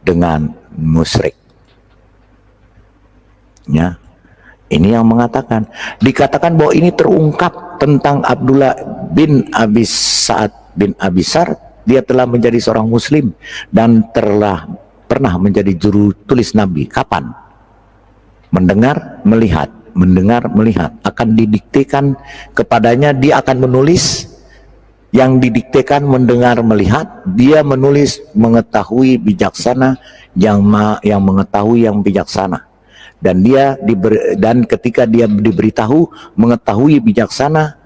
dengan musyrik. Ya, ini yang mengatakan, dikatakan bahwa ini terungkap tentang Abdullah bin Sa'ad bin Abisar. Dia telah menjadi seorang muslim dan telah pernah menjadi juru tulis Nabi. Kapan? Mendengar, melihat, mendengar, melihat. Akan didiktekan kepadanya, dia akan menulis. Yang didiktekan mendengar, melihat, dia menulis mengetahui bijaksana, yang mengetahui yang bijaksana. Dan dan ketika dia diberitahu mengetahui bijaksana,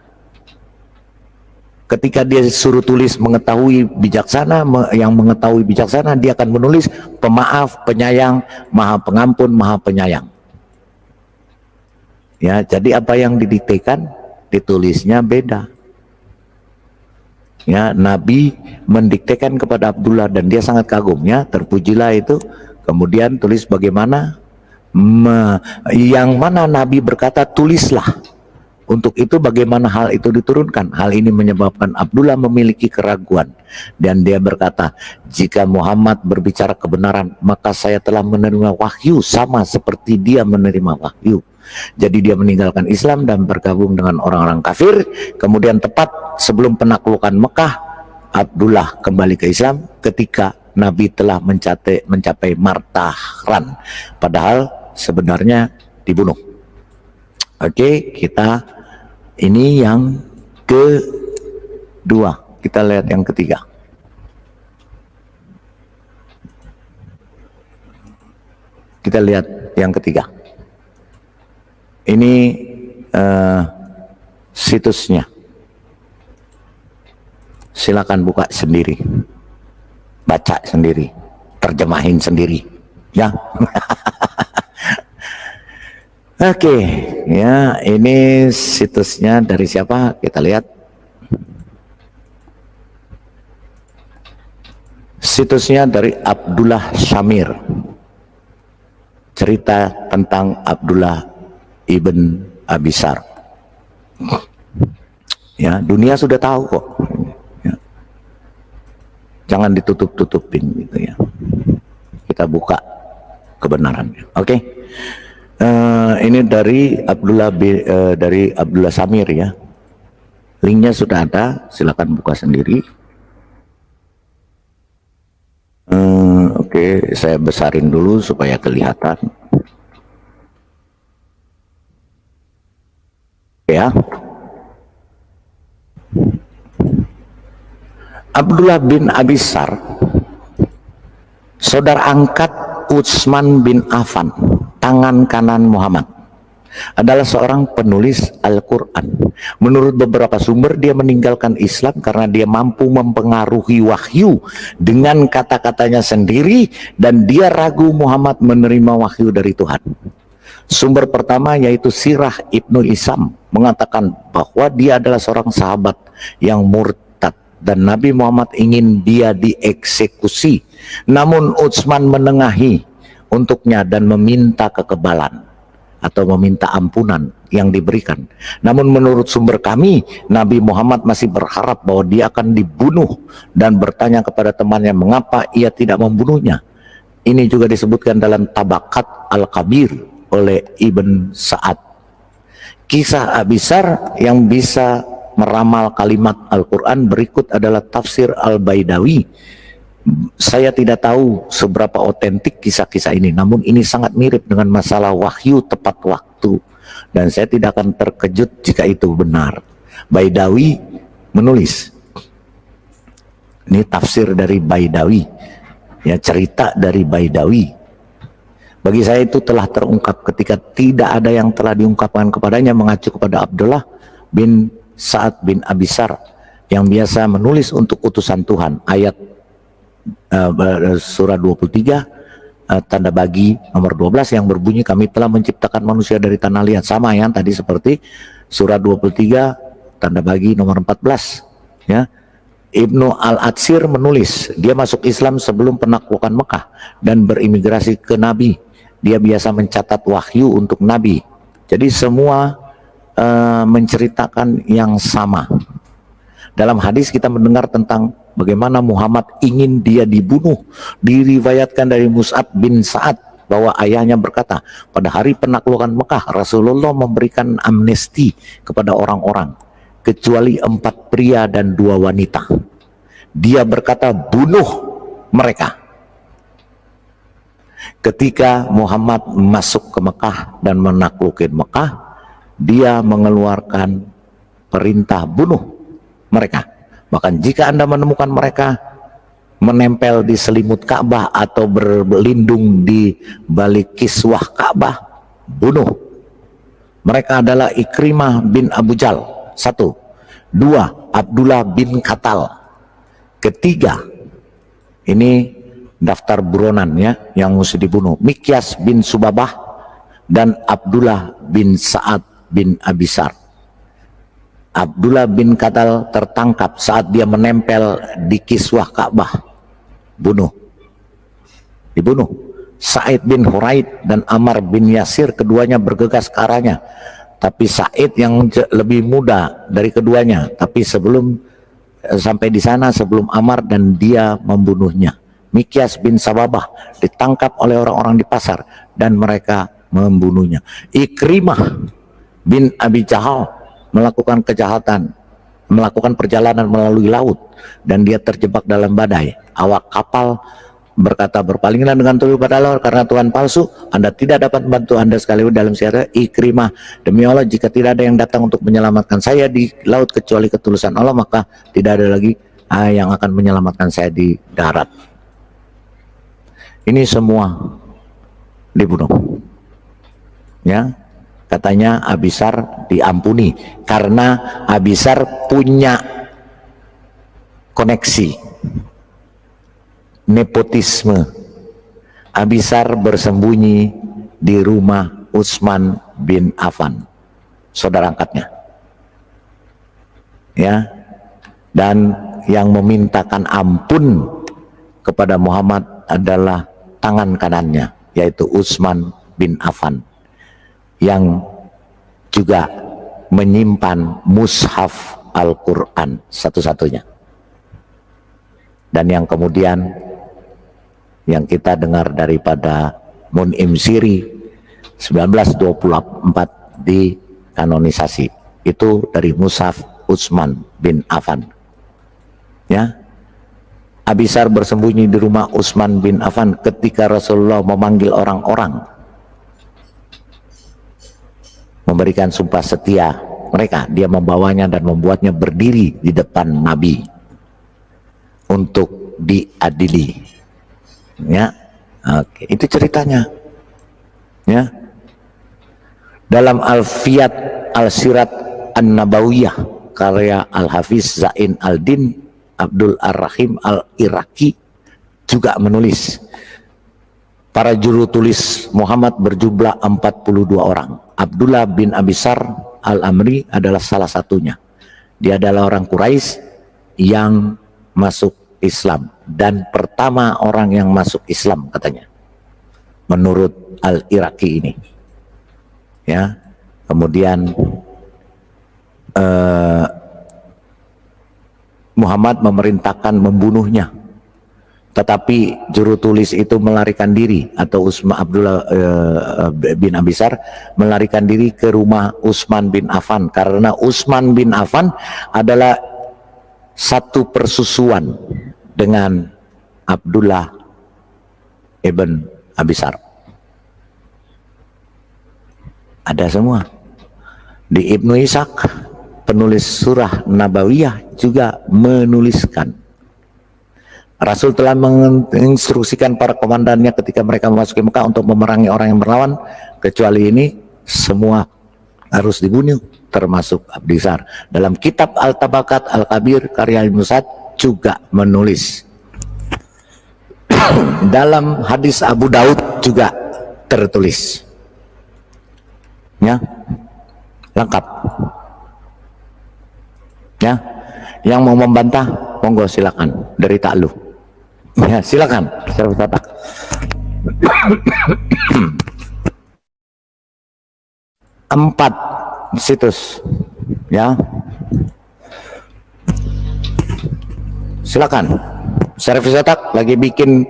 ketika dia suruh tulis mengetahui bijaksana, yang mengetahui bijaksana, dia akan menulis pemaaf, penyayang, Maha Pengampun, Maha Penyayang. Ya, jadi apa yang didiktekan ditulisnya beda. Ya, Nabi mendiktekan kepada Abdullah dan dia sangat kagum, ya, terpujilah itu. Kemudian tulis bagaimana, yang mana Nabi berkata tulislah. Untuk itu bagaimana hal itu diturunkan? Hal ini menyebabkan Abdullah memiliki keraguan dan dia berkata, jika Muhammad berbicara kebenaran, maka saya telah menerima wahyu sama seperti dia menerima wahyu. Jadi dia meninggalkan Islam dan bergabung dengan orang-orang kafir. Kemudian tepat sebelum penaklukan Mekah, Abdullah kembali ke Islam ketika Nabi telah mencapai martahan, padahal sebenarnya dibunuh. Oke, kita ini yang kedua, kita lihat yang ketiga. Kita lihat yang ketiga. Ini situsnya. Silakan buka sendiri, baca sendiri, terjemahin sendiri, ya. Oke, ya, ini situsnya dari siapa? Kita lihat. Situsnya dari Abdullah Syamir. Cerita tentang Abdullah ibn Abisar. Ya, dunia sudah tahu kok. Ya. Jangan ditutup-tutupin gitu ya. Kita buka kebenarannya. Oke. Ini dari Abdullah Syamir ya. Linknya sudah ada, silakan buka sendiri. Oke, saya besarin dulu supaya kelihatan. Ya. Abdullah bin Abisar, saudara angkat Utsman bin Affan, tangan kanan Muhammad. adalah seorang penulis Al-Quran. Menurut beberapa sumber dia meninggalkan Islam karena dia mampu mempengaruhi wahyu dengan kata-katanya sendiri dan dia ragu Muhammad menerima wahyu dari Tuhan. Sumber pertama yaitu Sirah Ibnu Isam mengatakan bahwa dia adalah seorang sahabat yang murtad dan Nabi Muhammad ingin dia dieksekusi. Namun Utsman menengahi untuknya dan meminta kekebalan atau meminta ampunan yang diberikan. Namun menurut sumber kami, Nabi Muhammad masih berharap bahwa dia akan dibunuh dan bertanya kepada temannya mengapa ia tidak membunuhnya. Ini juga disebutkan dalam Tabakat Al-Kabir oleh Ibn Sa'ad. Kisah Abisar yang bisa meramal kalimat Al-Quran berikut adalah tafsir Al-Baidawi. Saya tidak tahu seberapa otentik kisah-kisah ini, namun ini sangat mirip dengan masalah wahyu tepat waktu dan saya tidak akan terkejut jika itu benar. Baidawi menulis, ini tafsir dari Baidawi, ya, cerita dari Baidawi. Bagi saya itu telah terungkap ketika tidak ada yang telah diungkapkan kepadanya, mengacu kepada Abdullah bin Sa'ad bin Abisar yang biasa menulis untuk utusan Tuhan. Ayat surah 23 tanda bagi nomor 12 yang berbunyi kami telah menciptakan manusia dari tanah liat, sama yang tadi seperti surah 23 tanda bagi nomor 14, ya. Ibnu Al-Atsir menulis dia masuk Islam sebelum penaklukan Mekah dan berimigrasi ke Nabi. Dia biasa mencatat wahyu untuk Nabi. Jadi semua menceritakan yang sama. Dalam hadis kita mendengar tentang bagaimana Muhammad ingin dia dibunuh. Diriwayatkan dari Mus'ab bin Sa'ad bahwa ayahnya berkata, pada hari penaklukan Mekah Rasulullah memberikan amnesti kepada orang-orang kecuali 4 pria dan 2 wanita. Dia berkata bunuh mereka. Ketika Muhammad masuk ke Mekah dan menaklukin Mekah, dia mengeluarkan perintah bunuh mereka. Bahkan jika Anda menemukan mereka menempel di selimut Ka'bah atau berlindung di balik kiswah Ka'bah, bunuh. Mereka adalah Ikrimah bin Abu Jal, 1. 2. Abdullah bin Katal. Ketiga, ini daftar buronan ya yang mesti dibunuh, Mikyas bin Subabah dan Abdullah bin Sa'ad bin Abisar. Abdullah bin Katal tertangkap saat dia menempel di kiswah Ka'bah, dibunuh. Sa'id bin Huraid dan Ammar bin Yasir keduanya bergegas ke arahnya, tapi Sa'id yang lebih muda dari keduanya, tapi sebelum sampai di sana sebelum Ammar dan dia membunuhnya. Mikyas bin Sababah ditangkap oleh orang-orang di pasar dan mereka membunuhnya. Ikrimah bin Abi Jahal melakukan kejahatan, melakukan perjalanan melalui laut dan dia terjebak dalam badai. Awak kapal berkata, berpalinglah dengan tunduk pada Allah karena Tuhan palsu, Anda tidak dapat membantu Anda sekaligus dalam siara. Ikrimah, demi Allah jika tidak ada yang datang untuk menyelamatkan saya di laut kecuali ketulusan Allah, maka tidak ada lagi yang akan menyelamatkan saya di darat. Ini semua dibunuh, ya. Katanya Abisar diampuni karena Abisar punya koneksi nepotisme. Abisar bersembunyi di rumah Utsman bin Affan, saudara angkatnya, ya, dan yang memintakan ampun kepada Muhammad adalah tangan kanannya, yaitu Utsman bin Affan, yang juga menyimpan mushaf Al-Quran satu-satunya. Dan yang kemudian yang kita dengar daripada Mun'im Siri 1924 dikanonisasi, itu dari mushaf Utsman bin Affan, ya. Abisar bersembunyi di rumah Utsman bin Affan ketika Rasulullah memanggil orang-orang memberikan sumpah setia mereka. Dia membawanya dan membuatnya berdiri di depan Nabi untuk diadili, ya. Oke, itu ceritanya, ya. dalam Alfiyat Al-Sirat An-Nabawiyah karya Al-Hafiz Zain Al-Din Abdul Ar-Rahim Al-Iraqi juga menulis para juru tulis Muhammad berjumlah 42 orang. Abdullah bin Abisar Al-Amri adalah salah satunya. Dia adalah orang Quraisy yang masuk Islam dan pertama orang yang masuk Islam katanya, menurut Al-Iraqi ini. Ya, kemudian Muhammad memerintahkan membunuhnya, tetapi juru tulis itu melarikan diri, atau Abdullah bin Abisar melarikan diri ke rumah Utsman bin Affan, karena Utsman bin Affan adalah satu persusuan dengan Abdullah ibn Abisar. Ada semua. Di Ibnu Ishaq, penulis surah Nabawiyah, juga menuliskan Rasul telah menginstruksikan para komandannya ketika mereka memasuki Mekah untuk memerangi orang yang berlawan, kecuali ini semua harus dibunuh, termasuk Abdisar. Dalam kitab Al-Tabakat Al-Kabir karya Ibnu Sa'd juga menulis. Dalam hadis Abu Daud juga tertulis. Ya, lengkap. Ya, yang mau membantah monggo silakan dari Ta'lu. Ya, silakan. Empat situs, ya. Silakan. Servis otak lagi bikin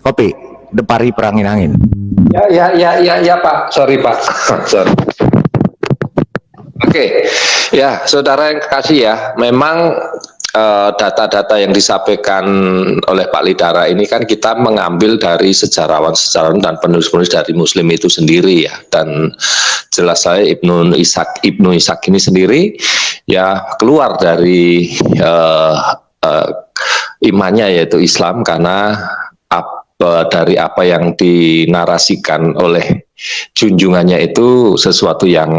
kopi, Depari Perangin-Angin. Ya Pak, sorry Pak. Sorry. Oke, ya saudara yang kekasih ya, memang data-data yang disampaikan oleh Pak Lidara ini kan kita mengambil dari sejarawan-sejarawan dan penulis-penulis dari Muslim itu sendiri ya, dan jelas saya Ibnu Ishaq ini sendiri ya keluar dari imannya yaitu Islam, karena dari apa yang dinarasikan oleh junjungannya itu sesuatu yang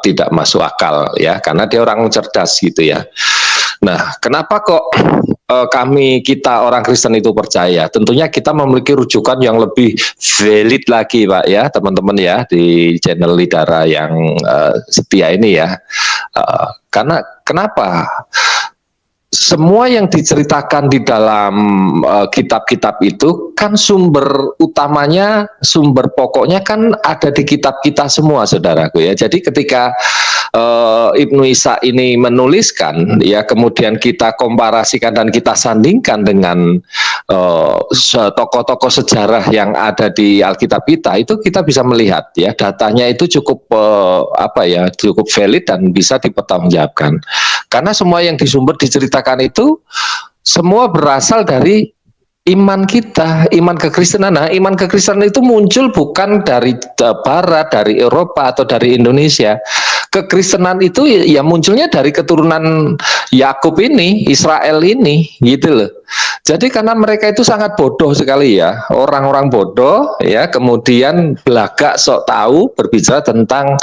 tidak masuk akal ya, karena dia orang cerdas gitu ya. Nah, kenapa kok kita orang Kristen itu percaya? Tentunya kita memiliki rujukan yang lebih valid lagi Pak ya, teman-teman ya, di channel Lidara yang setia ini ya. Karena kenapa? Semua yang diceritakan di dalam kitab-kitab itu kan sumber utamanya, sumber pokoknya kan ada di kitab kita semua saudaraku ya. Jadi ketika Ibnu Ishaq ini menuliskan ya, kemudian kita komparasikan dan kita sandingkan dengan tokoh-tokoh sejarah yang ada di Alkitab kita, itu kita bisa melihat ya, datanya itu cukup cukup valid dan bisa dipertanggungjawabkan, karena semua yang disumber diceritakan itu semua berasal dari iman kita, iman kekristenan. Nah, iman kekristenan itu muncul bukan dari Barat, dari Eropa atau dari Indonesia. Kekristenan itu ya munculnya dari keturunan Yakub ini, Israel ini, gitu loh. Jadi karena mereka itu sangat bodoh sekali ya, orang-orang bodoh ya, kemudian belagak sok tahu berbicara tentang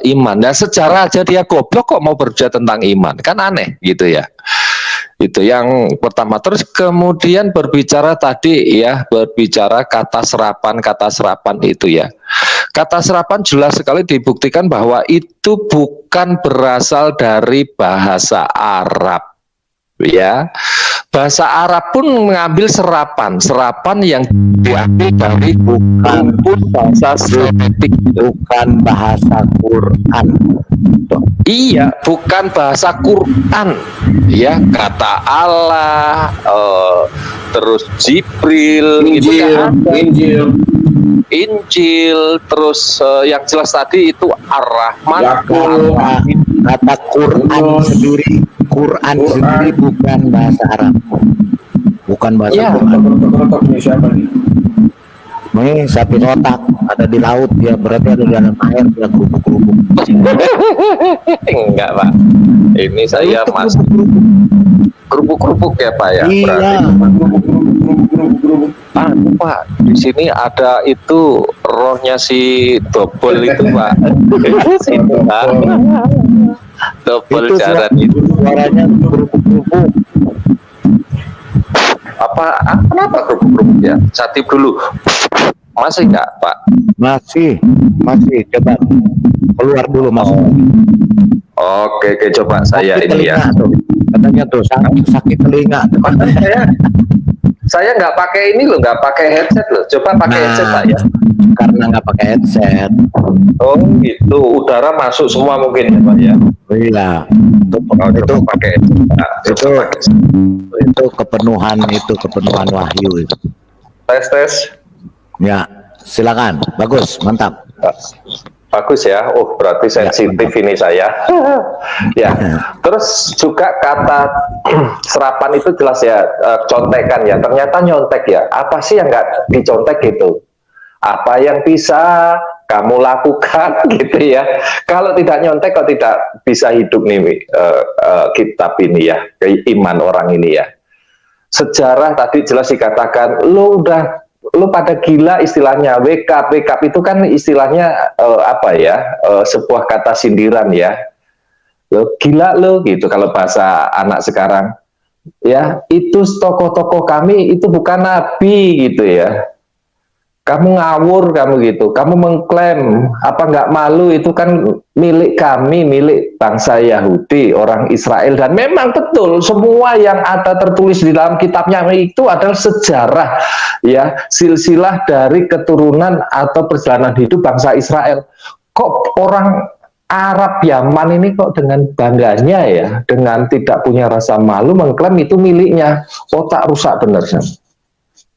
iman. Dan sejarah aja dia goblok kok mau berbicara tentang iman, kan aneh gitu ya. Itu yang pertama. Terus kemudian berbicara tadi ya, berbicara kata serapan itu ya. Kata serapan jelas sekali dibuktikan bahwa itu bukan berasal dari bahasa Arab. Ya, bahasa Arab pun mengambil serapan yang diambil dari bukan bahasa Semitik, bukan bahasa Quran. Iya, bukan bahasa Quran. Ya, kata Allah, terus Jibril, Injil, terus yang jelas tadi itu Ar-Rahman. Kata Quran sendiri bukan bahasa Arab, bukan bahasa Quran. Ini sapi otak ada di laut ya, berarti ada di dalam air, dia kerupuk-kerupuk. Enggak Pak, ini saya masih kerupuk-kerupuk ya Pak ya. Iya. Berarti. Pak, di sini ada itu rohnya si Dobol itu Pak. Situ, Pak. Dobol Itu jaran itu. suaranya kerupuk-kerupuk. Kenapa kerupuk-kerupuk ya? Satip dulu. Masih enggak Pak? Masih. Coba keluar dulu Mas. Oke, coba saya Sakit ini ya. telinga tuh. Katanya tuh sakit telinga. Saya nggak pakai ini loh, nggak pakai headset loh. Coba pakai headset Pak ya. Karena nggak pakai headset. Oh gitu, udara masuk semua mungkin ya Pak ya. Oh, iya. Itu pakai Itu kepenuhan wahyu itu. tes. Ya, silakan. Bagus, mantap. Bagus ya. Oh, berarti sensitif ini saya. Ya. Terus juga kata serapan itu jelas ya, contekan ya. Ternyata nyontek ya. Apa sih yang nggak dicontek gitu? Apa yang bisa kamu lakukan gitu ya. Kalau tidak nyontek, kalau tidak bisa hidup nih kitab ini ya, iman orang ini ya. Sejarah tadi jelas dikatakan, lu pada gila istilahnya. wake up itu kan istilahnya sebuah kata sindiran ya. Lo gila lo gitu kalau bahasa anak sekarang ya. Itu tokoh-tokoh kami itu bukan nabi gitu ya. Kamu ngawur kamu gitu, kamu mengklaim apa nggak malu, itu kan milik kami, milik bangsa Yahudi, orang Israel. Dan memang betul semua yang ada tertulis di dalam kitabnya itu adalah sejarah ya, silsilah dari keturunan atau perjalanan hidup bangsa Israel. Kok orang Arab Yaman ini kok dengan bangganya ya, dengan tidak punya rasa malu mengklaim itu miliknya? Otak rusak bener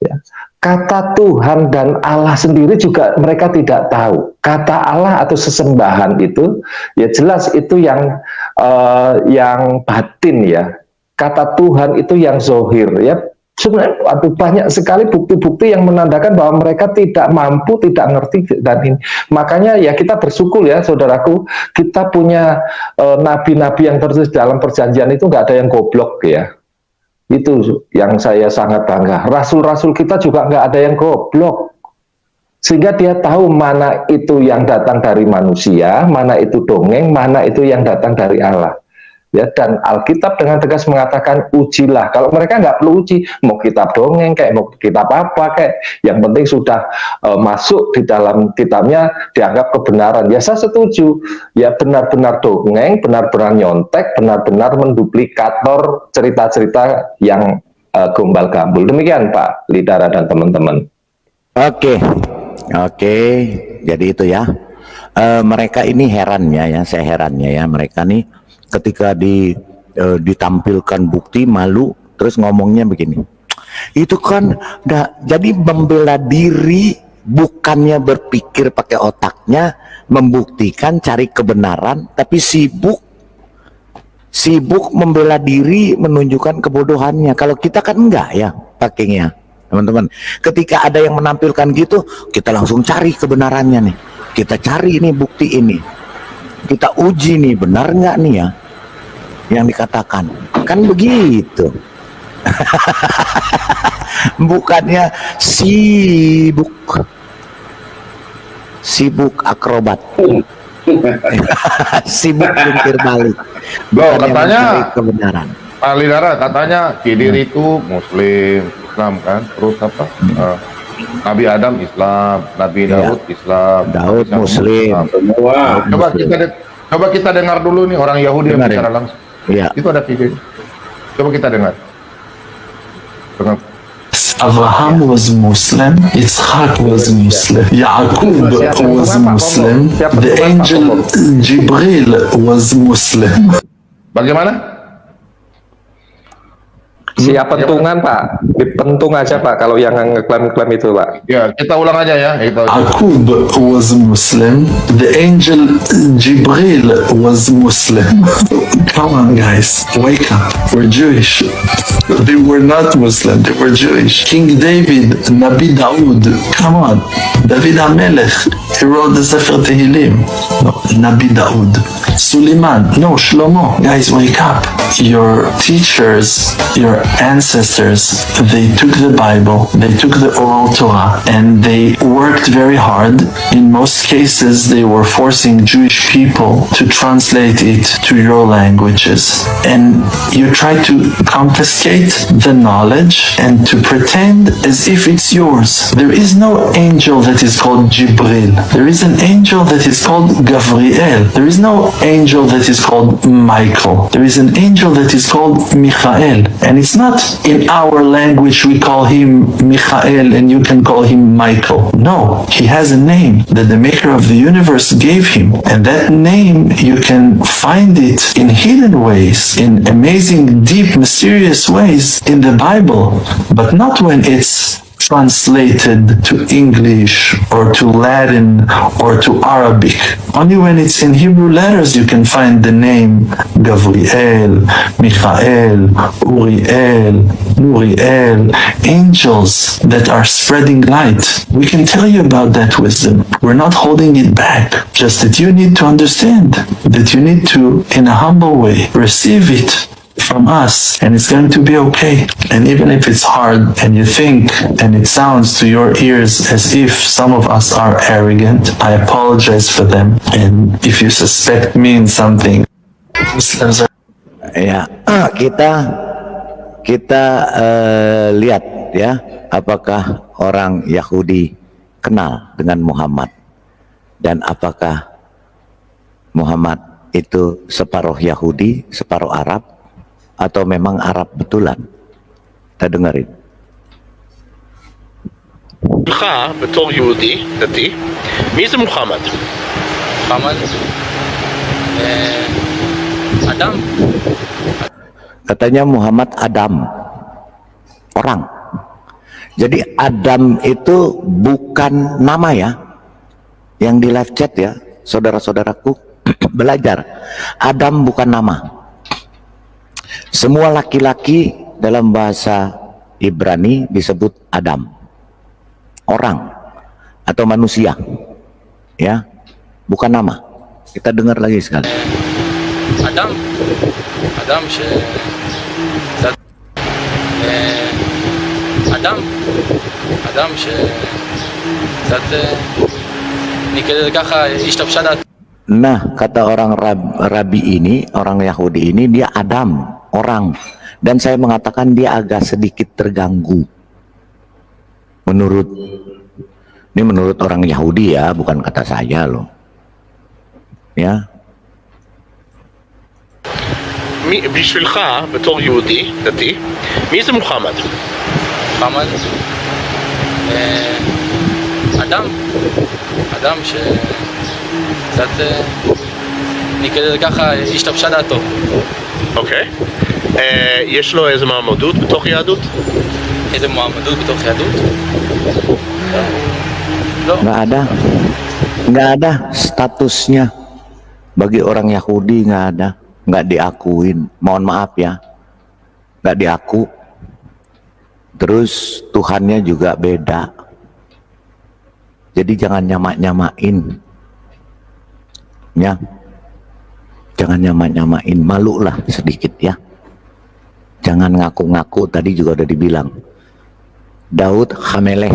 ya. Kata Tuhan dan Allah sendiri juga mereka tidak tahu. Kata Allah atau sesembahan itu ya jelas itu yang batin ya. Kata Tuhan itu yang zohir ya. Sebenarnya banyak sekali bukti-bukti yang menandakan bahwa mereka tidak mampu, tidak ngerti dan ini. Makanya ya kita bersyukur ya saudaraku, kita punya nabi-nabi yang tertulis dalam perjanjian itu nggak ada yang goblok ya. Itu yang saya sangat bangga. Rasul-rasul kita juga nggak ada yang goblok. Sehingga dia tahu mana itu yang datang dari manusia, mana itu dongeng, mana itu yang datang dari Allah. Ya, dan Alkitab dengan tegas mengatakan ujilah. Kalau mereka nggak perlu uji, mau kitab dongeng kayak mau kitab apa kayak, yang penting sudah masuk di dalam kitabnya dianggap kebenaran. Ya saya setuju. Ya benar-benar dongeng, benar-benar nyontek, benar-benar menduplikator cerita-cerita yang gombal-gambul. Demikian Pak Lidara dan teman-teman. Oke, jadi itu ya. Mereka ini herannya ya, saya herannya ya, mereka nih ketika ditampilkan bukti malu, terus ngomongnya begini. Itu kan jadi membela diri, bukannya berpikir pakai otaknya, membuktikan cari kebenaran, tapi sibuk membela diri, menunjukkan kebodohannya. Kalau kita kan enggak ya pakainya. Teman-teman, ketika ada yang menampilkan gitu, kita langsung cari kebenarannya nih. Kita cari ini bukti ini. Kita uji nih, benar nggak nih ya yang dikatakan. Kan begitu. Bukannya sibuk akrobat. Sibuk jungkir balik. Katanya kebenaran. Pak Lidara katanya Khidir itu Muslim, Islam kan, terus apa? Nabi Adam Islam, Nabi Daud Islam, Daud Muslim. Semua. Coba kita dengar dulu nih orang Yahudi yang bicara langsung. Iya. Itu ada video. Coba kita dengar. Abraham was Muslim, Ishaq was Muslim, Yaqub was Muslim, the angel Jibril was Muslim. Bagaimana? Siap pentungan Pak, dipentung aja Pak kalau yang ngeklaim-klaim itu Pak. Ya, kita ulang aja ya. Yaqub was Muslim. The angel Jibril was Muslim. Come on, guys, wake up. We're Jewish. They were not Muslim. They were Jewish. King David, Nabi Daoud. Come on, David HaMelech. He wrote the Sefer Tehillim. No, Nabi Daoud. Suleiman. No, Shlomo. Guys, wake up. Your teachers, your ancestors, they took the Bible, they took the oral Torah, and they worked very hard. In most cases, they were forcing Jewish people to translate it to your languages. And you try to confiscate the knowledge and to pretend as if it's yours. There is no angel that is called Jibril. There is an angel that is called Gavriel. There is no angel that is called Michael. There is an angel that is called Michael. And it's not in our language we call him Michael and you can call him Michael. No, he has a name that the maker of the universe gave him. And that name, you can find it in hidden ways, in amazing, deep, mysterious ways in the Bible, but not when it's translated to English or to Latin or to Arabic. Only when it's in Hebrew letters you can find the name Gavriel, Michael, Uriel, Nuriel, angels that are spreading light. We can tell you about that wisdom. We're not holding it back. Just that you need to understand, that you need to, in a humble way, receive it from us, and it's going to be okay. And even if it's hard and you think and it sounds to your ears as if some of us are arrogant, I apologize for them. And if you suspect me in something, Muslims are... Ya, kita lihat ya, apakah orang Yahudi kenal dengan Muhammad dan apakah Muhammad itu separuh Yahudi, separuh Arab, atau memang Arab betulan. Kita dengerin. לך בתור יהודי דתי, מי זה מוחמד? מוחמד? אדם. Katanya Muhammad Adam, orang. Jadi Adam itu bukan nama ya, yang di live chat ya, saudara-saudaraku belajar. Adam bukan nama. Semua laki-laki dalam bahasa Ibrani disebut Adam, orang atau manusia, ya, bukan nama. Kita dengar lagi sekali. Adam, Adam Adam קצת נקרא ככה השתבשה דעת. Nah, kata orang Rabi ini, orang Yahudi ini, dia Adam, orang. Dan saya mengatakan dia agak sedikit terganggu. Ini menurut orang Yahudi ya, bukan kata saya loh. Ya. בשבילך, בתור יהודי, דתי, מי זה מוחמד? מוחמד? אדם קצת נקרא ככה השתבשה דעתו. אוקיי. יש לו איזה מעמדות בתוך יהדות? איזה מעמדות בתוך יהדות? לא. Nggak ada statusnya. Bagi orang Yahudi nggak ada, nggak diakuin. Mohon maaf ya, nggak diaku. Terus Tuhannya juga beda. Jadi jangan nyamak-nyamain. Ya, jangan nyamak-nyamain, malulah sedikit ya. Jangan ngaku-ngaku, tadi juga udah dibilang Daud Hameleh,